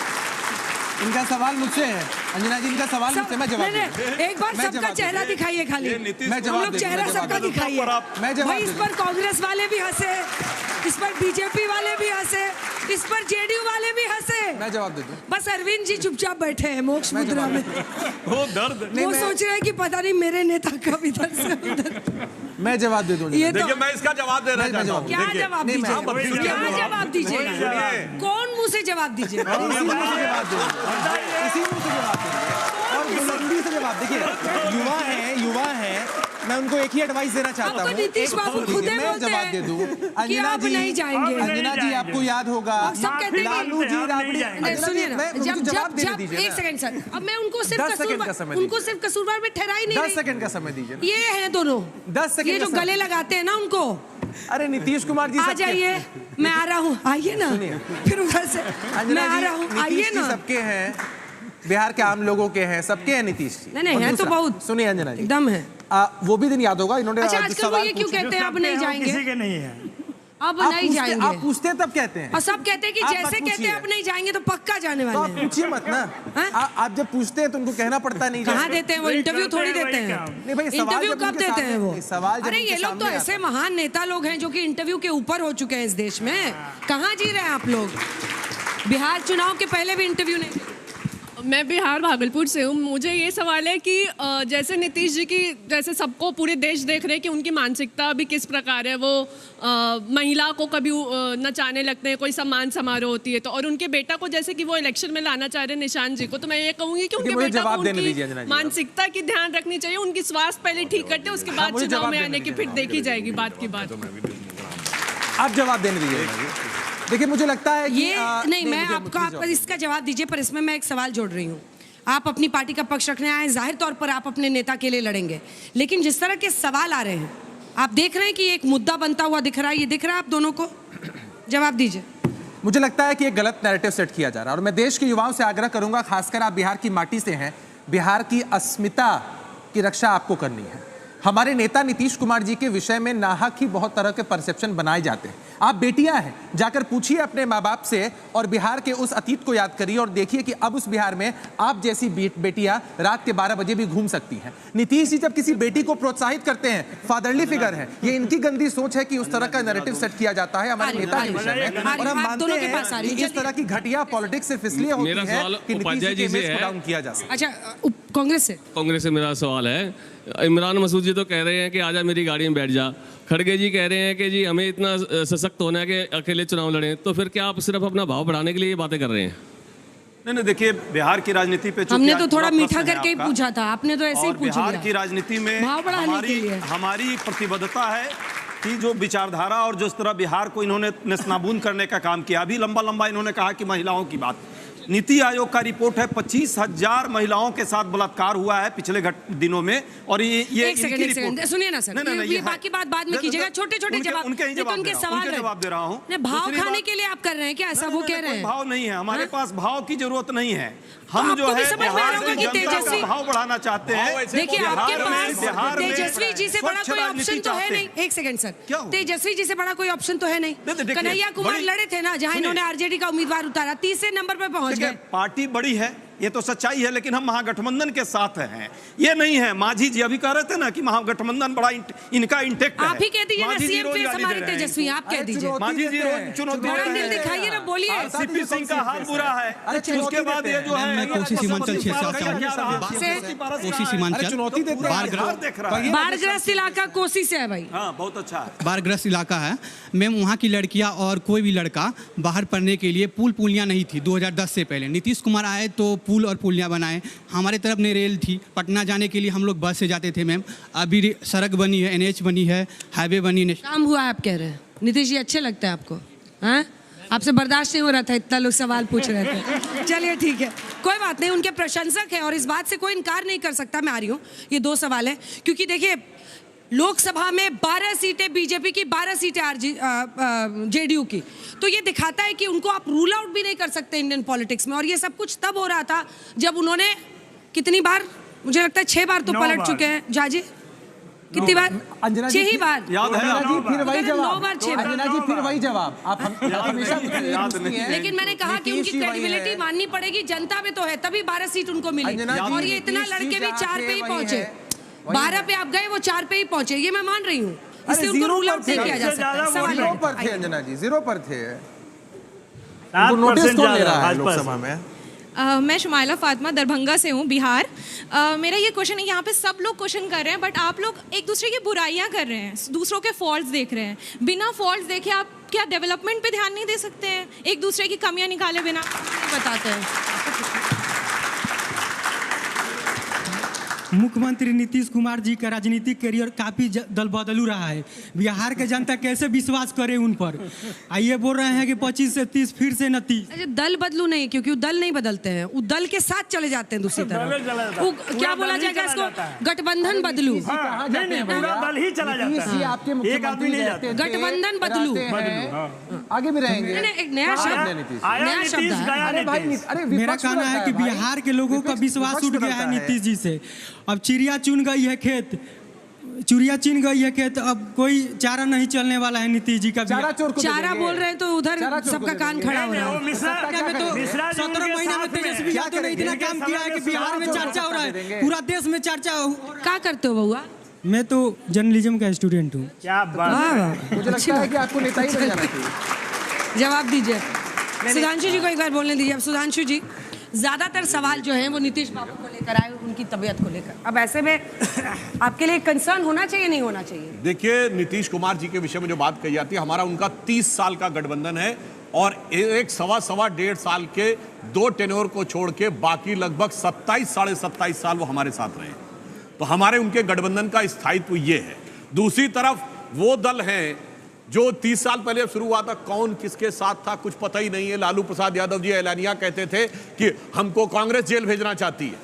इनका सवाल मुझसे है, अंजना जी, इनका सवाल मुझसे, मैं जवाब दूं। एक बार सबका चेहरा दिखाइए खाली, मैं जवाब चेहरा सबका दिखाइए। भाई, इस पर कांग्रेस वाले भी हंसे, इस पर बीजेपी वाले भी हंसे, इस पर जेडीयू वाले भी हंसे। मैं जवाब दे दूं। बस अरविंद जी चुपचाप बैठे हैं मोक्ष मुद्रा में, वो दर्द, वो सोच रहे हैं कि पता नहीं मेरे नेता कब इधर से उधर। मैं जवाब दे दूं। देखिए, मैं इसका जवाब देना चाहता हूं। क्या जवाब दीजिए, क्या जवाब दीजिएगा, कौन मुंह से जवाब दीजिएगा? इसी मुंह से जवाब देंगे और बुलंदी से जवाब। देखिए, युवा है, मैं उनको एक ही एडवाइस देना चाहता हूँ। नीतीश बाबू खुद मैं जवाब दे दूं। अंजना जी नहीं जाएंगे। अंजना जी, आपको याद होगा लालू जी, राबड़ी। सुनिए ना, जब एक सेकंड सर, अब मैं उनको सिर्फ कसूरवार में ठहरा ही नहीं। 10 सेकंड का समय दीजिए। ये हैं दोनों 10 सेकंड, ये जो गले लगाते हैं ना उनको। अरे नीतीश कुमार जी, आ जाइए, मैं आ रहा हूँ, आइए ना, फिर उधर से मैं आ रहा हूँ, आइए ना। सबके हैं, बिहार के आम लोगों के हैं, सबके हैं नीतीश जी। नहीं है तो बहुत। सुनिए अंजना जी, एकदम है। वो भी दिन याद होगा इन्होंने। अच्छा, आजकल वो ये क्यों कहते हैं अब नहीं जाएंगे? किसी के नहीं है, अब नहीं जाएंगे। आप पूछते हैं तब कहते हैं, और सब कहते हैं कि जैसे कहते हैं अब नहीं जाएंगे तो पक्का जाने वाले हैं। पूछिए मत ना, आप जब पूछते हैं तो उनको कहना पड़ता नहीं। कहाँ देते हैं वो इंटरव्यू? थोड़ी देते हैं। नहीं भाई, इंटरव्यू कब देते हैं वो? सवाल। अरे ये लोग तो ऐसे महान नेता लोग हैं जो कि इंटरव्यू के ऊपर हो चुके हैं इस देश में। कहाँ जी रहे हैं आप लोग? बिहार चुनाव के पहले भी इंटरव्यू नहीं। मैं बिहार भागलपुर से हूँ। मुझे ये सवाल है कि जैसे नीतीश जी की, जैसे सबको पूरे देश देख रहे हैं कि उनकी मानसिकता अभी किस प्रकार है, वो महिला को कभी नचाने लगते हैं, कोई सम्मान समारोह होती है तो, और उनके बेटा को जैसे कि वो इलेक्शन में लाना चाह रहे हैं निशान जी को, तो मैं ये कहूँगी कि उनके बेटा को उनकी मानसिकता की ध्यान रखनी चाहिए, उनकी स्वास्थ्य पहले ठीक करते, उसके बाद चुनाव में आने की फिर देखी जाएगी बात की बात। आप जवाब देने दीजिए। देखिए, मुझे लगता है कि ये नहीं, मैं आपको इसका जवाब दीजिए, पर इसमें मैं एक सवाल जोड़ रही हूँ। आप अपनी पार्टी का पक्ष रखने आए, जाहिर तौर पर आप अपने नेता के लिए लड़ेंगे, लेकिन जिस तरह के सवाल आ रहे हैं, आप देख रहे हैं कि एक मुद्दा बनता हुआ दिख रहा है, ये दिख रहा है आप दोनों को? जवाब दीजिए। मुझे लगता है कि एक गलत नैरेटिव सेट किया जा रहा है, और मैं देश के युवाओं से आग्रह करूंगा, खासकर आप बिहार की माटी से हैं, बिहार की अस्मिता की रक्षा आपको करनी है। हमारे नेता नीतीश कुमार जी के विषय में नाहक ही बहुत तरह के परसेप्शन बनाए जाते हैं। आप बेटियां हैं, जाकर पूछिए अपने माँ बाप से और बिहार के उस अतीत को याद करिए और देखिए कि अब उस बिहार में आप जैसी बेटियां रात के 12 बजे भी घूम सकती हैं। नीतीश जी जब किसी बेटी को प्रोत्साहित करते हैं, फादरली फिगर है, ये इनकी गंदी सोच है कि उस तरह का नैरेटिव सेट किया जाता है हमारे नेता के विषय में, और हम मानते हैं कि इस तरह की घटिया पॉलिटिक्स सिर्फ इसलिए होती है कि नीतीश जी के इमेज को डाउन किया जा सके। अच्छा, कांग्रेस से मेरा सवाल है। इमरान मसूद जी तो कह रहे हैं कि आजा मेरी गाड़ी में बैठ जा, खड़गे जी कह रहे हैं कि जी हमें इतना सशक्त होना है कि अकेले चुनाव लड़ें, तो फिर क्या आप सिर्फ अपना भाव बढ़ाने के लिए ये बातें कर रहे हैं? नहीं देखिए, बिहार की राजनीति पे हमने तो थोड़ा मीठा करके ही पूछा था, आपने तो ऐसे ही पूछ लिया। बिहार की राजनीति में हमारी प्रतिबद्धता है कि जो विचारधारा और जिस तरह बिहार को इन्होंने नेस्तनाबूद करने का काम किया, अभी लंबा इन्होंने कहा कि महिलाओं की बात, नीति आयोग का रिपोर्ट है 25,000 महिलाओं के साथ बलात्कार हुआ है पिछले दिनों में, और ये एक सेकंड सुनिए ना सर, ये बाकी बात बाद में कीजिएगा, छोटे-छोटे जवाब, उनके सवाल जवाब दे रहा हूं। भाव खाने के लिए आप कर रहे हैं क्या? ऐसा वो कह रहे हैं भाव नहीं है हमारे पास, भाव की जरूरत नहीं है। हम जो है तेजस्वी भाव बढ़ाना चाहते हैं। देखिए आपके पास तेजस्वी जी से बड़ा कोई ऑप्शन तो है नहीं। एक सेकंड सर, तेजस्वी जी से बड़ा कोई ऑप्शन तो है नहीं। कन्हैया कुमार लड़े थे ना, जहां इन्होंने आरजेडी का उम्मीदवार उतारा, तीसरे नंबर पर पहुंच गए। पार्टी बड़ी है, ये तो सच्चाई है, लेकिन हम महागठबंधन के साथ हैं, ये नहीं है। मांझी जी अभी कह रहे थे ना कि महागठबंधन बड़ा इनका इंटेक्ट है। आप ही कह दीजिए ना, सीएम फेस हमारे तेजस्वी, आप कह दीजिए। मांझी जी रोज चुनौती दिखाइए ना, बोलिए। सीपी सिंह का हाल बुरा है, उसके बाद ये जो है कोसी सीमांचल बाढ़ग्रस्त इलाका कोसी से है भाई। हाँ, बहुत अच्छा है, बाढ़ग्रस्त इलाका है मैम। वहाँ की लड़कियाँ और कोई भी लड़का बाहर पढ़ने के लिए पुलियाँ नहीं थी 2010 से पहले। नीतीश कुमार आए तो पुल और पुलियाँ बनाए। हमारे तरफ ने रेल थी, पटना जाने के लिए हम लोग बस से जाते थे मैम। अभी सड़क बनी है, NH बनी है, हाईवे बनी है। काम हुआ है आप कह रहे हैं। नीतीश जी अच्छे लगते हैं आपको? हाँ, आपसे बर्दाश्त नहीं हो रहा था, इतना लोग सवाल पूछ रहे थे। चलिए ठीक है, कोई बात नहीं, उनके प्रशंसक है और इस बात से कोई इनकार नहीं कर सकता। मैं आ रही हूँ, ये 2 सवाल है, क्योंकि देखिए लोकसभा में 12 सीटें बीजेपी की, 12 सीटें जेडीयू की, तो ये दिखाता है कि उनको आप रूल आउट भी नहीं कर सकते इंडियन पॉलिटिक्स में। और ये सब कुछ तब हो रहा था जब उन्होंने कितनी बार, मुझे लगता है 6 बार तो पलट चुके हैं। जाजी कितनी बार? 6 ही बार याद है। अंजना जी फिर वही जवाब। 9 बार 6 बार। अंजना जी फिर वही जवाब। आप हमेशा लेकिन मैंने कहा कि उनकी क्रेडिबिलिटी माननी पड़ेगी, जनता में तो है, तभी 12 सीट उनको मिली। और ये इतना लड़के भी 4 पे ही पहुंचे, 12 पे आप गए, वो 4 पे ही पहुंचे, ये मैं मान रही हूँ। इससे उनको रूल आउट नहीं किया जा सकता। सवाल 0 पर थे अंजना जी, 0 पर थे। नोटिस कौन ले रहा है लोकसभा में? मैं शुमाइला फातिमा दरभंगा से हूँ, बिहार। मेरा ये क्वेश्चन है, यहाँ पे सब लोग क्वेश्चन कर रहे हैं, बट आप लोग एक दूसरे की बुराइयाँ कर रहे हैं, दूसरों के फॉल्ट्स देख रहे हैं। बिना फॉल्ट्स देखे आप क्या डेवलपमेंट पे ध्यान नहीं दे सकते हैं? एक दूसरे की कमियाँ निकाले बिना बताते हैं। मुख्यमंत्री नीतीश कुमार जी का राजनीतिक करियर काफ़ी दल बदलू रहा है। बिहार के जनता कैसे विश्वास करे उन पर? आइए बोल रहे हैं कि 25 से 30 फिर से 29। दल बदलू नहीं, क्योंकि वो दल नहीं बदलते हैं, वो दल के साथ चले जाते हैं दूसरी तरफ। वो क्या बोला जाएगा इसको? गठबंधन बदलू। पूरा दल ही चला जाता है, एक आदमी नहीं जाता। गठबंधन बदलू, आगे भी रहेंगे। एक नया शब्द है। मेरा कहना है कि बिहार के लोगों का विश्वास उठ गया है नीतीश जी से। अब चिड़िया चुन गई है खेत, चुरिया चुन गई है खेत, अब कोई चारा नहीं चलने वाला है नीतीश जी का। चारा बोल रहे हैं तो उधर सबका कान खड़ा हो रहा है। 17 महीने में तेजस्वी यादव ने इतना काम किया है कि बिहार में चर्चा हो रहा है, पूरा देश में चर्चा हो। क्या करते हो बउआ? मैं तो जर्नलिज्म का स्टूडेंट हूँ। क्या बात, मुझे लगता है कि आपको नेता ही बन जाना चाहिए। जवाब दीजिए। सुधांशु जी को एक बार बोलने दीजिए। अब सुधांशु जी, ज़्यादातर सवाल जो है वो नीतीश बाबू को लेकर आए, उनकी तबीयत को लेकर। अब ऐसे में आपके लिए कंसर्न होना चाहिए, नहीं होना चाहिए? देखिए, नीतीश कुमार जी के विषय में जो बात कही जाती है, हमारा उनका 30 साल का गठबंधन है और एक सवा डेढ़ साल के 2 टेन्योर को छोड़ के बाकी लगभग 27 साढ़े 27 साल वो हमारे साथ रहे। तो हमारे उनके गठबंधन का स्थायित्व ये है। दूसरी तरफ वो दल हैं जो 30 साल पहले शुरू हुआ था, कौन किसके साथ था कुछ पता ही नहीं है। लालू प्रसाद यादव जी एलानिया कहते थे कि हमको कांग्रेस जेल भेजना चाहती है।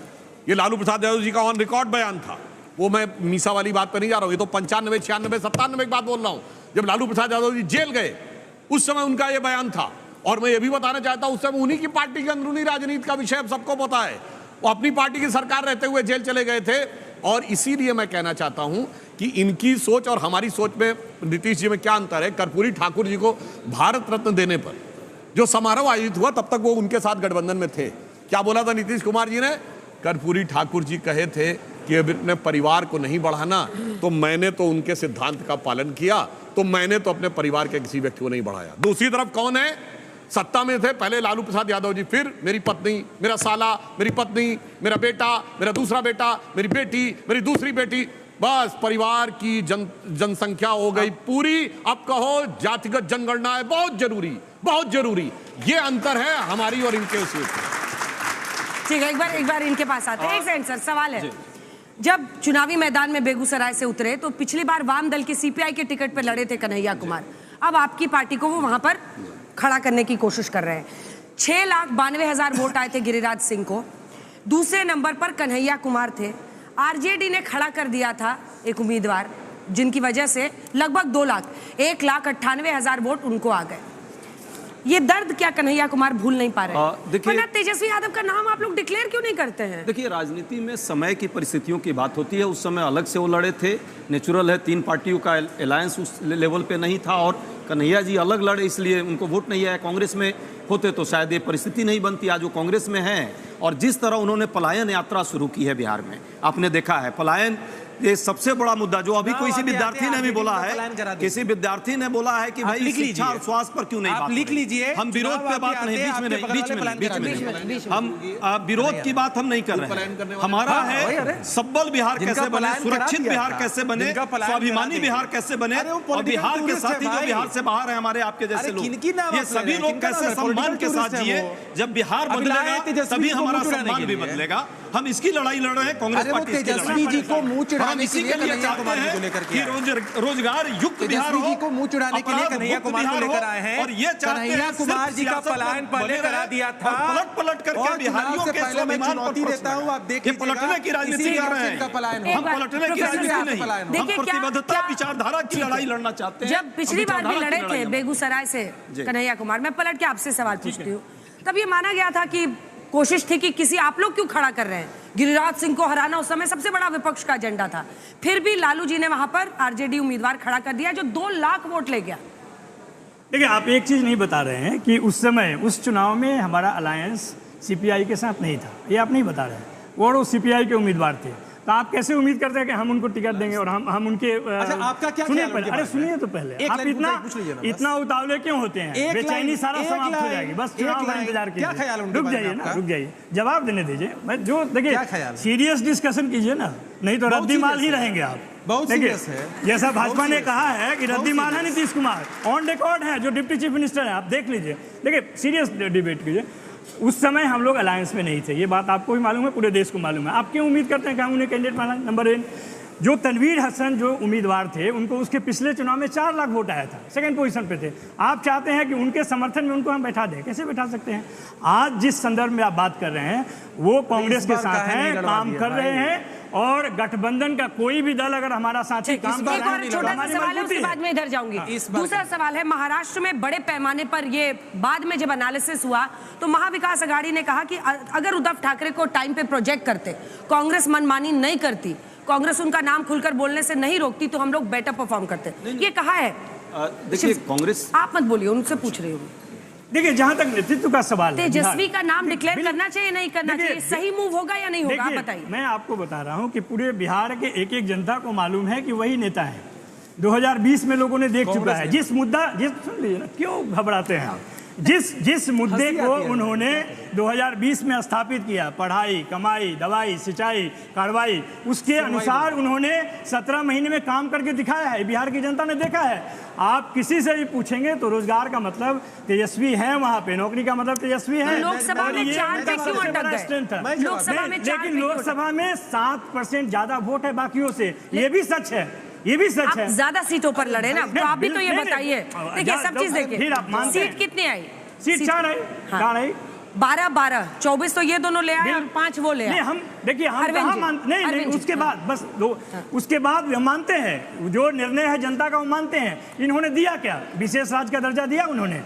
ये लालू प्रसाद यादव जी का ऑन रिकॉर्ड बयान था। वो मैं मीसा वाली बात पर नहीं जा रहा हूँ, ये तो 95, 96, 97 की बात बोल रहा हूँ। जब लालू प्रसाद यादव जी जेल गए उस समय उनका ये बयान था। और मैं ये भी बताना चाहता हूँ, उस समय उन्हीं की पार्टी की अंदरूनी राजनीति का विषय सबको पता है। वो अपनी पार्टी की सरकार रहते हुए जेल चले गए थे। और इसीलिए मैं कहना चाहता हूं कि इनकी सोच और हमारी सोच में, नीतीश जी में क्या अंतर है। कर्पूरी ठाकुर जी को भारत रत्न देने पर जो समारोह आयोजित हुआ, तब तक वो उनके साथ गठबंधन में थे। क्या बोला था नीतीश कुमार जी ने? कर्पूरी ठाकुर जी कहे थे कि अब अपने परिवार को नहीं बढ़ाना, तो मैंने तो उनके सिद्धांत का पालन किया, तो मैंने तो अपने परिवार के किसी व्यक्ति को नहीं बढ़ाया। दूसरी तरफ कौन है सत्ता में थे? पहले लालू प्रसाद यादव जी, फिर मेरी पत्नी, मेरा साला, मेरी पत्नी, मेरा बेटा, मेरा दूसरा बेटा, मेरी बेटी, मेरी दूसरी बेटी, बस परिवार की जनसंख्या हो गई पूरी। अब कहो जातिगत जनगणना है, बहुत जरूरी, बहुत जरूरी। ये अंतर है हमारी और इनके। ठीक है, एक बार इनके पास आते हैं। एक सेकंड सर, सवाल है, जब चुनावी मैदान में बेगूसराय से उतरे तो पिछली बार वाम दल के सीपीआई के टिकट पर लड़े थे कन्हैया कुमार, अब आपकी पार्टी को वो वहां पर खड़ा करने की कोशिश कर रहे हैं। 6,92,000 वोट आए थे गिरिराज सिंह को, दूसरे नंबर पर कन्हैया कुमार थे। आरजेडी ने खड़ा कर दिया था एक उम्मीदवार जिनकी वजह से लगभग 1,98,000 वोट उनको आ गए। ये दर्द क्या कन्हैया कुमार भूल नहीं पा रहे? देखिए, तेजस्वी यादव का नाम आप लोग डिक्लेयर क्यों नहीं करते हैं? देखिए, राजनीति में समय की परिस्थितियों की बात होती है। उस समय अलग से वो लड़े थे, नेचुरल है, 3 पार्टियों का अलायंस उस लेवल पे नहीं था, और कन्हैया जी अलग लड़े इसलिए उनको वोट नहीं आया। कांग्रेस में होते तो शायद ये परिस्थिति नहीं बनती आज वो कांग्रेस में है। और जिस तरह उन्होंने पलायन यात्रा शुरू की है बिहार में, आपने देखा है पलायन ये सबसे बड़ा मुद्दा जो अभी किसी विद्यार्थी ने भी बोला है, किसी विद्यार्थी ने बोला है कि भाई शिक्षा और स्वास्थ्य पर क्यों नहीं बात लिख लीजिए। हम विरोध पे बात नहीं, बीच में हम विरोध की बात हम नहीं कर रहे हैं। हमारा है सबल बिहार कैसे बने, सुरक्षित बिहार कैसे बने, स्वाभिमानी बिहार कैसे बने, और बिहार के साथ ही जो बिहार से बाहर है हमारे आपके जैसे लोग, ये सभी लोग कैसे सम्मान के साथ जिए। जब बिहार बदलेगा तभी हमारा सम्मान भी बदलेगा। हम इसकी लड़ाई लड़ रहे हैं, कांग्रेस पार्टी तेजस्वी जी को मुंह चिढ़ाने इसी के लिए चाहते हैं कि रोजगार युक्त बिहार जी को मुंह चिढ़ाने के लिए कन्हैया कुमार को लेकर आए हैं, और ये कन्हैया कुमार जी का पलायन पहले करा दिया था, पलट करके बिहारियों के स्वाभिमान चुनौती देता हूं। आप देखिए, पलटने की राजनीति कर रहे हैं, हम पलटने की राजनीति नहीं, हम प्रतिबद्धता विचारधारा की लड़ाई लड़ना चाहते हैं। जब पिछली बार भी लड़े थे बेगूसराय से कन्हैया कुमार, मैं पलट के आपसे सवाल पूछती हूँ, तब ये माना गया था कि कोशिश थी कि किसी आप लोग क्यों खड़ा कर रहे हैं, गिरिराज सिंह को हराना उस समय सबसे बड़ा विपक्ष का एजेंडा था, फिर भी लालू जी ने वहां पर आरजेडी उम्मीदवार खड़ा कर दिया जो 2 लाख वोट ले गया। देखिए, आप एक चीज नहीं बता रहे हैं कि उस समय उस चुनाव में हमारा अलायंस सीपीआई के साथ नहीं था, ये आप नहीं बता रहे हैं। वो सीपीआई के उम्मीदवार थे, तो आप कैसे उम्मीद करते हैं कि हम उनको टिकट देंगे और हम उनके आपका क्या सुनिए पहले, अरे सुनिए तो पहले, आप इतना उतावले क्यों होते हैं? बेचैनी सारा समाप्त हो जाएगी, बस चुनाव का इंतजार कीजिए। रुक जाइए ना, रुक जाइए, जवाब देने दीजिए। मैं जो देखिए सीरियस डिस्कशन कीजिए ना, नहीं तो रद्दी माल ही रहेंगे आप। बहुत सीरियस है, जैसा भाजपा ने कहा है कि रद्दी माल है नीतीश कुमार, ऑन रिकॉर्ड है, जो डिप्टी चीफ मिनिस्टर है, आप देख लीजिए। देखिए, सीरियस डिबेट कीजिए। उस समय हम लोग अलायंस में नहीं थे, ये बात आपको भी मालूम है, पूरे देश को मालूम है। आप क्यों उम्मीद करते हैं कि हम उन्हें कैंडिडेट माना? नंबर 1, जो तनवीर हसन जो उम्मीदवार थे, उनको उसके पिछले चुनाव में 4 लाख वोट आया था, सेकंड पोजीशन पे थे। आप चाहते हैं कि उनके समर्थन में उनको हम बैठा दें, कैसे बैठा सकते हैं? आज जिस संदर्भ में आप बात कर रहे हैं वो कांग्रेस के साथ हैं, काम कर रहे हैं, और गठबंधन का कोई भी दल अगर हमारा साथी काम कर रहा है, छोटा सा सवाल है, उसके बाद में इधर जाऊंगी। दूसरा सवाल है, महाराष्ट्र में बड़े पैमाने पर ये बाद में जब एनालिसिस हुआ तो महाविकास आघाड़ी ने कहा कि अगर उद्धव ठाकरे को टाइम पे प्रोजेक्ट करते, कांग्रेस मनमानी नहीं करती, कांग्रेस उनका नाम खुलकर बोलने से नहीं रोकती, तो हम लोग बेटर परफॉर्म करते। ये कहा है। देखिए, कांग्रेस, आप मत बोलिए, उनसे पूछ रही हूँ। देखिए, जहां तक नेतृत्व का सवाल है, तेजस्वी का नाम डिक्लेयर करना चाहिए, नहीं करना चाहिए, सही मूव होगा या नहीं होगा, आप बताइए। मैं आपको बता रहा हूं कि पूरे बिहार के एक एक जनता को मालूम है कि वही नेता है। 2020 में लोगों ने देख चुका है जिस मुद्दा, सुन लीजिए ना, क्यों घबराते हैं आप? जिस मुद्दे को उन्होंने 2020 में स्थापित किया, पढ़ाई, कमाई, दवाई, सिंचाई, कार्रवाई, उसके अनुसार उन्होंने 17 महीने में काम करके दिखाया है, बिहार की जनता ने देखा है। आप किसी से भी पूछेंगे तो रोजगार का मतलब तेजस्वी है, वहां पे नौकरी का मतलब तेजस्वी है। लोकसभा में 4 पे क्यों अटक गए? लेकिन लोकसभा में 7% ज्यादा वोट है बाकियों से, ये भी सच है, ये भी सच है। ज्यादा सीटों पर लड़े ना, तो आप भी तो ये बताइए। देखिए, सब चीज देखिए, सीट कितनी आई? सीट 4 आई, 4 आई, 12, 24 तो ये दोनों ले आए और 5 वो ले आए। नहीं, हम देखिए, हम नहीं, उसके बाद बस 2, उसके बाद हम मानते हैं जो निर्णय है जनता का, वो मानते हैं। इन्होंने दिया क्या? विशेष राज्य का दर्जा दिया उन्होंने।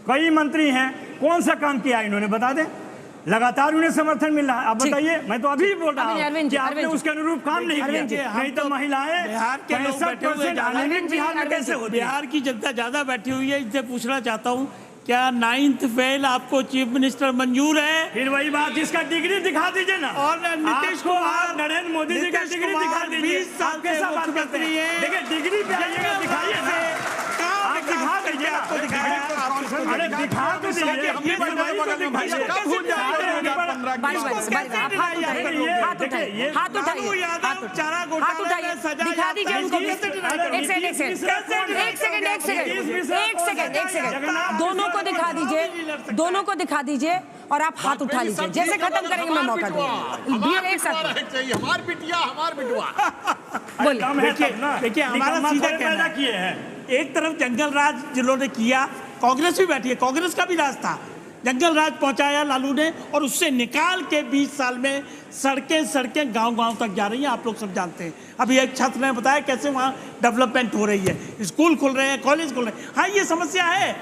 कई मंत्री हैं, कौन सा काम किया इन्होंने, बता दें। लगातार उन्हें समर्थन मिल रहा है। आप बताइए, मैं तो अभी बोल रहा हूँ कि आपने उसके अनुरूप काम नहीं किया। नहीं तो महिलाएं बिहार के लोग बैठे हुए, बिहार में कैसे होते? बिहार की जनता ज्यादा बैठी हुई है, इससे पूछना चाहता हूँ, क्या 9th फेल आपको चीफ मिनिस्टर मंजूर है? फिर वही बात, जिसका डिग्री दिखा दीजिए ना। और नीतीश कुमार, नरेंद्र मोदी जी का डिग्री दिखा दीजिए। 20 साल के बात करते हैं। देखिए, डिग्री पे आइएगा, दिखाइए ना, आप दिखा दीजिए, आपको दिखाया। अरे दिखा तो दीजिए, हाथ उठाइए, दिखा दीजिए उनको। एक सेकंड, दोनों को दिखा दीजिए, और आप हाथ उठा लीजिए, जैसे खत्म करेंगे मैं मौका दूंगा। एक साथ चाहिए, हमार बिटिया हमार बिटवा। देखिए हमारा सीधा कहना किए हैं, एक तरफ जंगल राज जिन्होंने किया, कांग्रेस भी बैठी है, कांग्रेस का भी राज था, जंगल राज पहुंचाया लालू ने, और उससे निकाल के 20 साल में सड़कें गांव तक जा रही हैं, आप लोग सब जानते हैं। अभी एक छात्र ने बताया कैसे वहाँ डेवलपमेंट हो रही है, स्कूल खुल रहे हैं, कॉलेज खुल रहे हैं। हाँ, ये समस्या है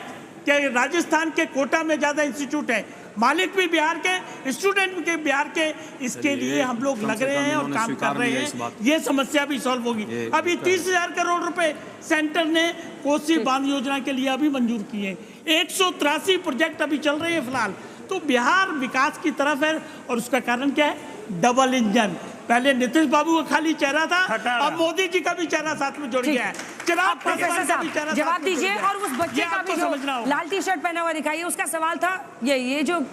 कि राजस्थान के कोटा में ज़्यादा इंस्टीट्यूट है, मालिक भी बिहार के, स्टूडेंट के बिहार के, इसके लिए हम लोग लग रहे हैं और काम कर रहे हैं, ये समस्या भी सॉल्व होगी। अभी 30,000 करोड़ रुपए सेंटर ने कोसी बांध योजना के लिए अभी मंजूर किए, 183 प्रोजेक्ट अभी चल रहे हैं फिलहाल। तो बिहार विकास की तरफ है, और उसका कारण क्या है? Double engine. पहले नीतीश बाबू का खाली चेहरा था, अब मोदी जी का भी चेहरा साथ में जुड़ गया है। चिराग पासवान का भी चेहरा जवाब दीजिए, और उस बच्चे का भी जो लाल टी शर्ट पहना हुआ दिखाइए, उसका सवाल था ये जो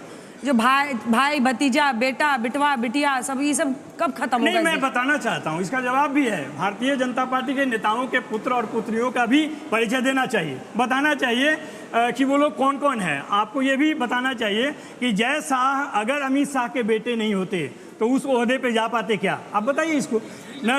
भाई भतीजा बेटा बिटवा बिटिया सब ये सब कब खत्म होगा? नहीं, मैं बताना चाहता हूँ, इसका जवाब भी है। भारतीय जनता पार्टी के नेताओं के पुत्र और पुत्रियों का भी परिचय देना चाहिए, बताना चाहिए कि वो लोग कौन कौन है। आपको ये भी बताना चाहिए कि जय शाह अगर अमित शाह के बेटे नहीं होते तो उस ओहदे पे जा पाते क्या? आप बताइए इसको न।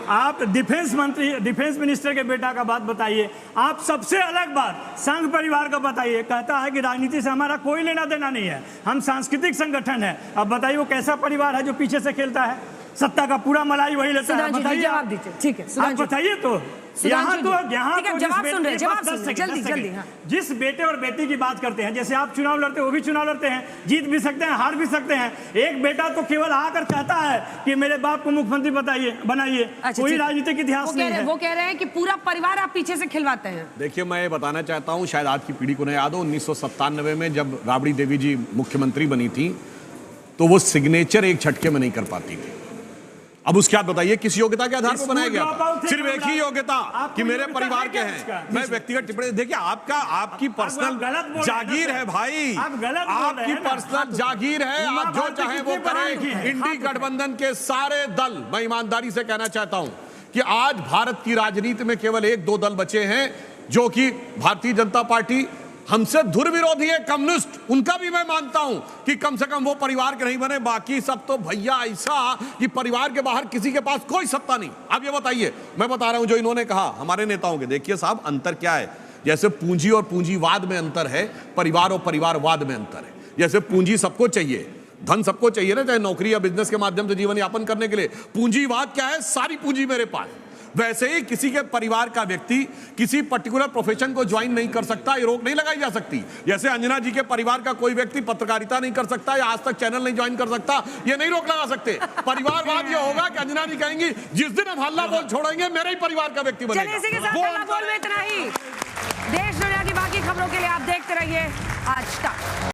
आप डिफेंस मिनिस्टर के बेटा का बात बताइए। आप सबसे अलग बात संघ परिवार का बताइए। कहता है कि राजनीति से हमारा कोई लेना देना नहीं है, हम सांस्कृतिक संगठन है। अब बताइए वो कैसा परिवार है जो पीछे से खेलता है, सत्ता का पूरा मलाई वही लेता है। बताइए, जवाब दीजिए। ठीक है, आप बताइए तो यहाँ तो जवाब सुन रहे जल्दी। जिस बेटे और बेटी की बात करते हैं, जैसे आप चुनाव लड़ते हैं वो भी चुनाव लड़ते हैं, जीत भी सकते हैं हार भी सकते हैं। एक बेटा तो केवल आकर कहता है कि मेरे बाप को मुख्यमंत्री बनाइए, कोई राजनीतिक इतिहास नहीं है। वो कह रहे हैं कि पूरा परिवार आप पीछे से खिलवाते हैं। देखिए, मैं ये बताना चाहता हूँ, शायद आज की पीढ़ी को नहीं याद हो, 1997 में जब राबड़ी देवी जी मुख्यमंत्री बनी थी तो वो सिग्नेचर एक झटके में नहीं कर पाती थी। अब उसके बाद बताइए किस योग्यता के आधार पर बनाया गया था? सिर्फ एक ही योग्यता कि मेरे परिवार के हैं। मैं व्यक्तिगत टिप्पणी, देखिए आपकी पर्सनल जागीर है भाई, आपकी पर्सनल जागीर है, आप जो चाहे वो करें। इंडी गठबंधन के सारे दल, मैं ईमानदारी से कहना चाहता हूं कि आज भारत की राजनीति में केवल 1-2 दल बचे हैं जो कि भारतीय जनता पार्टी हमसे धुर विरोधी है, कम्युनिस्ट, उनका भी मैं मानता हूं कि कम से कम वो परिवार के नहीं बने। बाकी सब तो भैया ऐसा कि परिवार के बाहर किसी के पास कोई सत्ता नहीं। अब ये बताइए, मैं बता रहा हूं जो इन्होंने कहा हमारे नेताओं के, देखिए साहब अंतर क्या है। जैसे पूंजी और पूंजीवाद में अंतर है, परिवार और परिवारवाद में अंतर है। जैसे पूंजी सबको चाहिए, धन सबको चाहिए ना, चाहे नौकरी या बिजनेस के माध्यम से जीवन यापन करने के लिए। पूंजीवाद क्या है? सारी पूंजी मेरे पास। वैसे ही किसी के परिवार का व्यक्ति किसी पर्टिकुलर प्रोफेशन को ज्वाइन नहीं कर सकता, ये रोक नहीं लगाई जा सकती। जैसे अंजना जी के परिवार का कोई व्यक्ति पत्रकारिता नहीं कर सकता या आज तक चैनल नहीं ज्वाइन कर सकता, ये नहीं रोक लगा सकते। परिवारवाद ये होगा कि अंजना जी कहेंगी जिस दिन हम हल्ला बोल छोड़ेंगे मेरे ही परिवार का व्यक्ति बनेगा। इसी के साथ हल्ला बोल में इतना ही। देश दुनिया की बाकी खबरों के लिए आप देखते रहिए आज तक।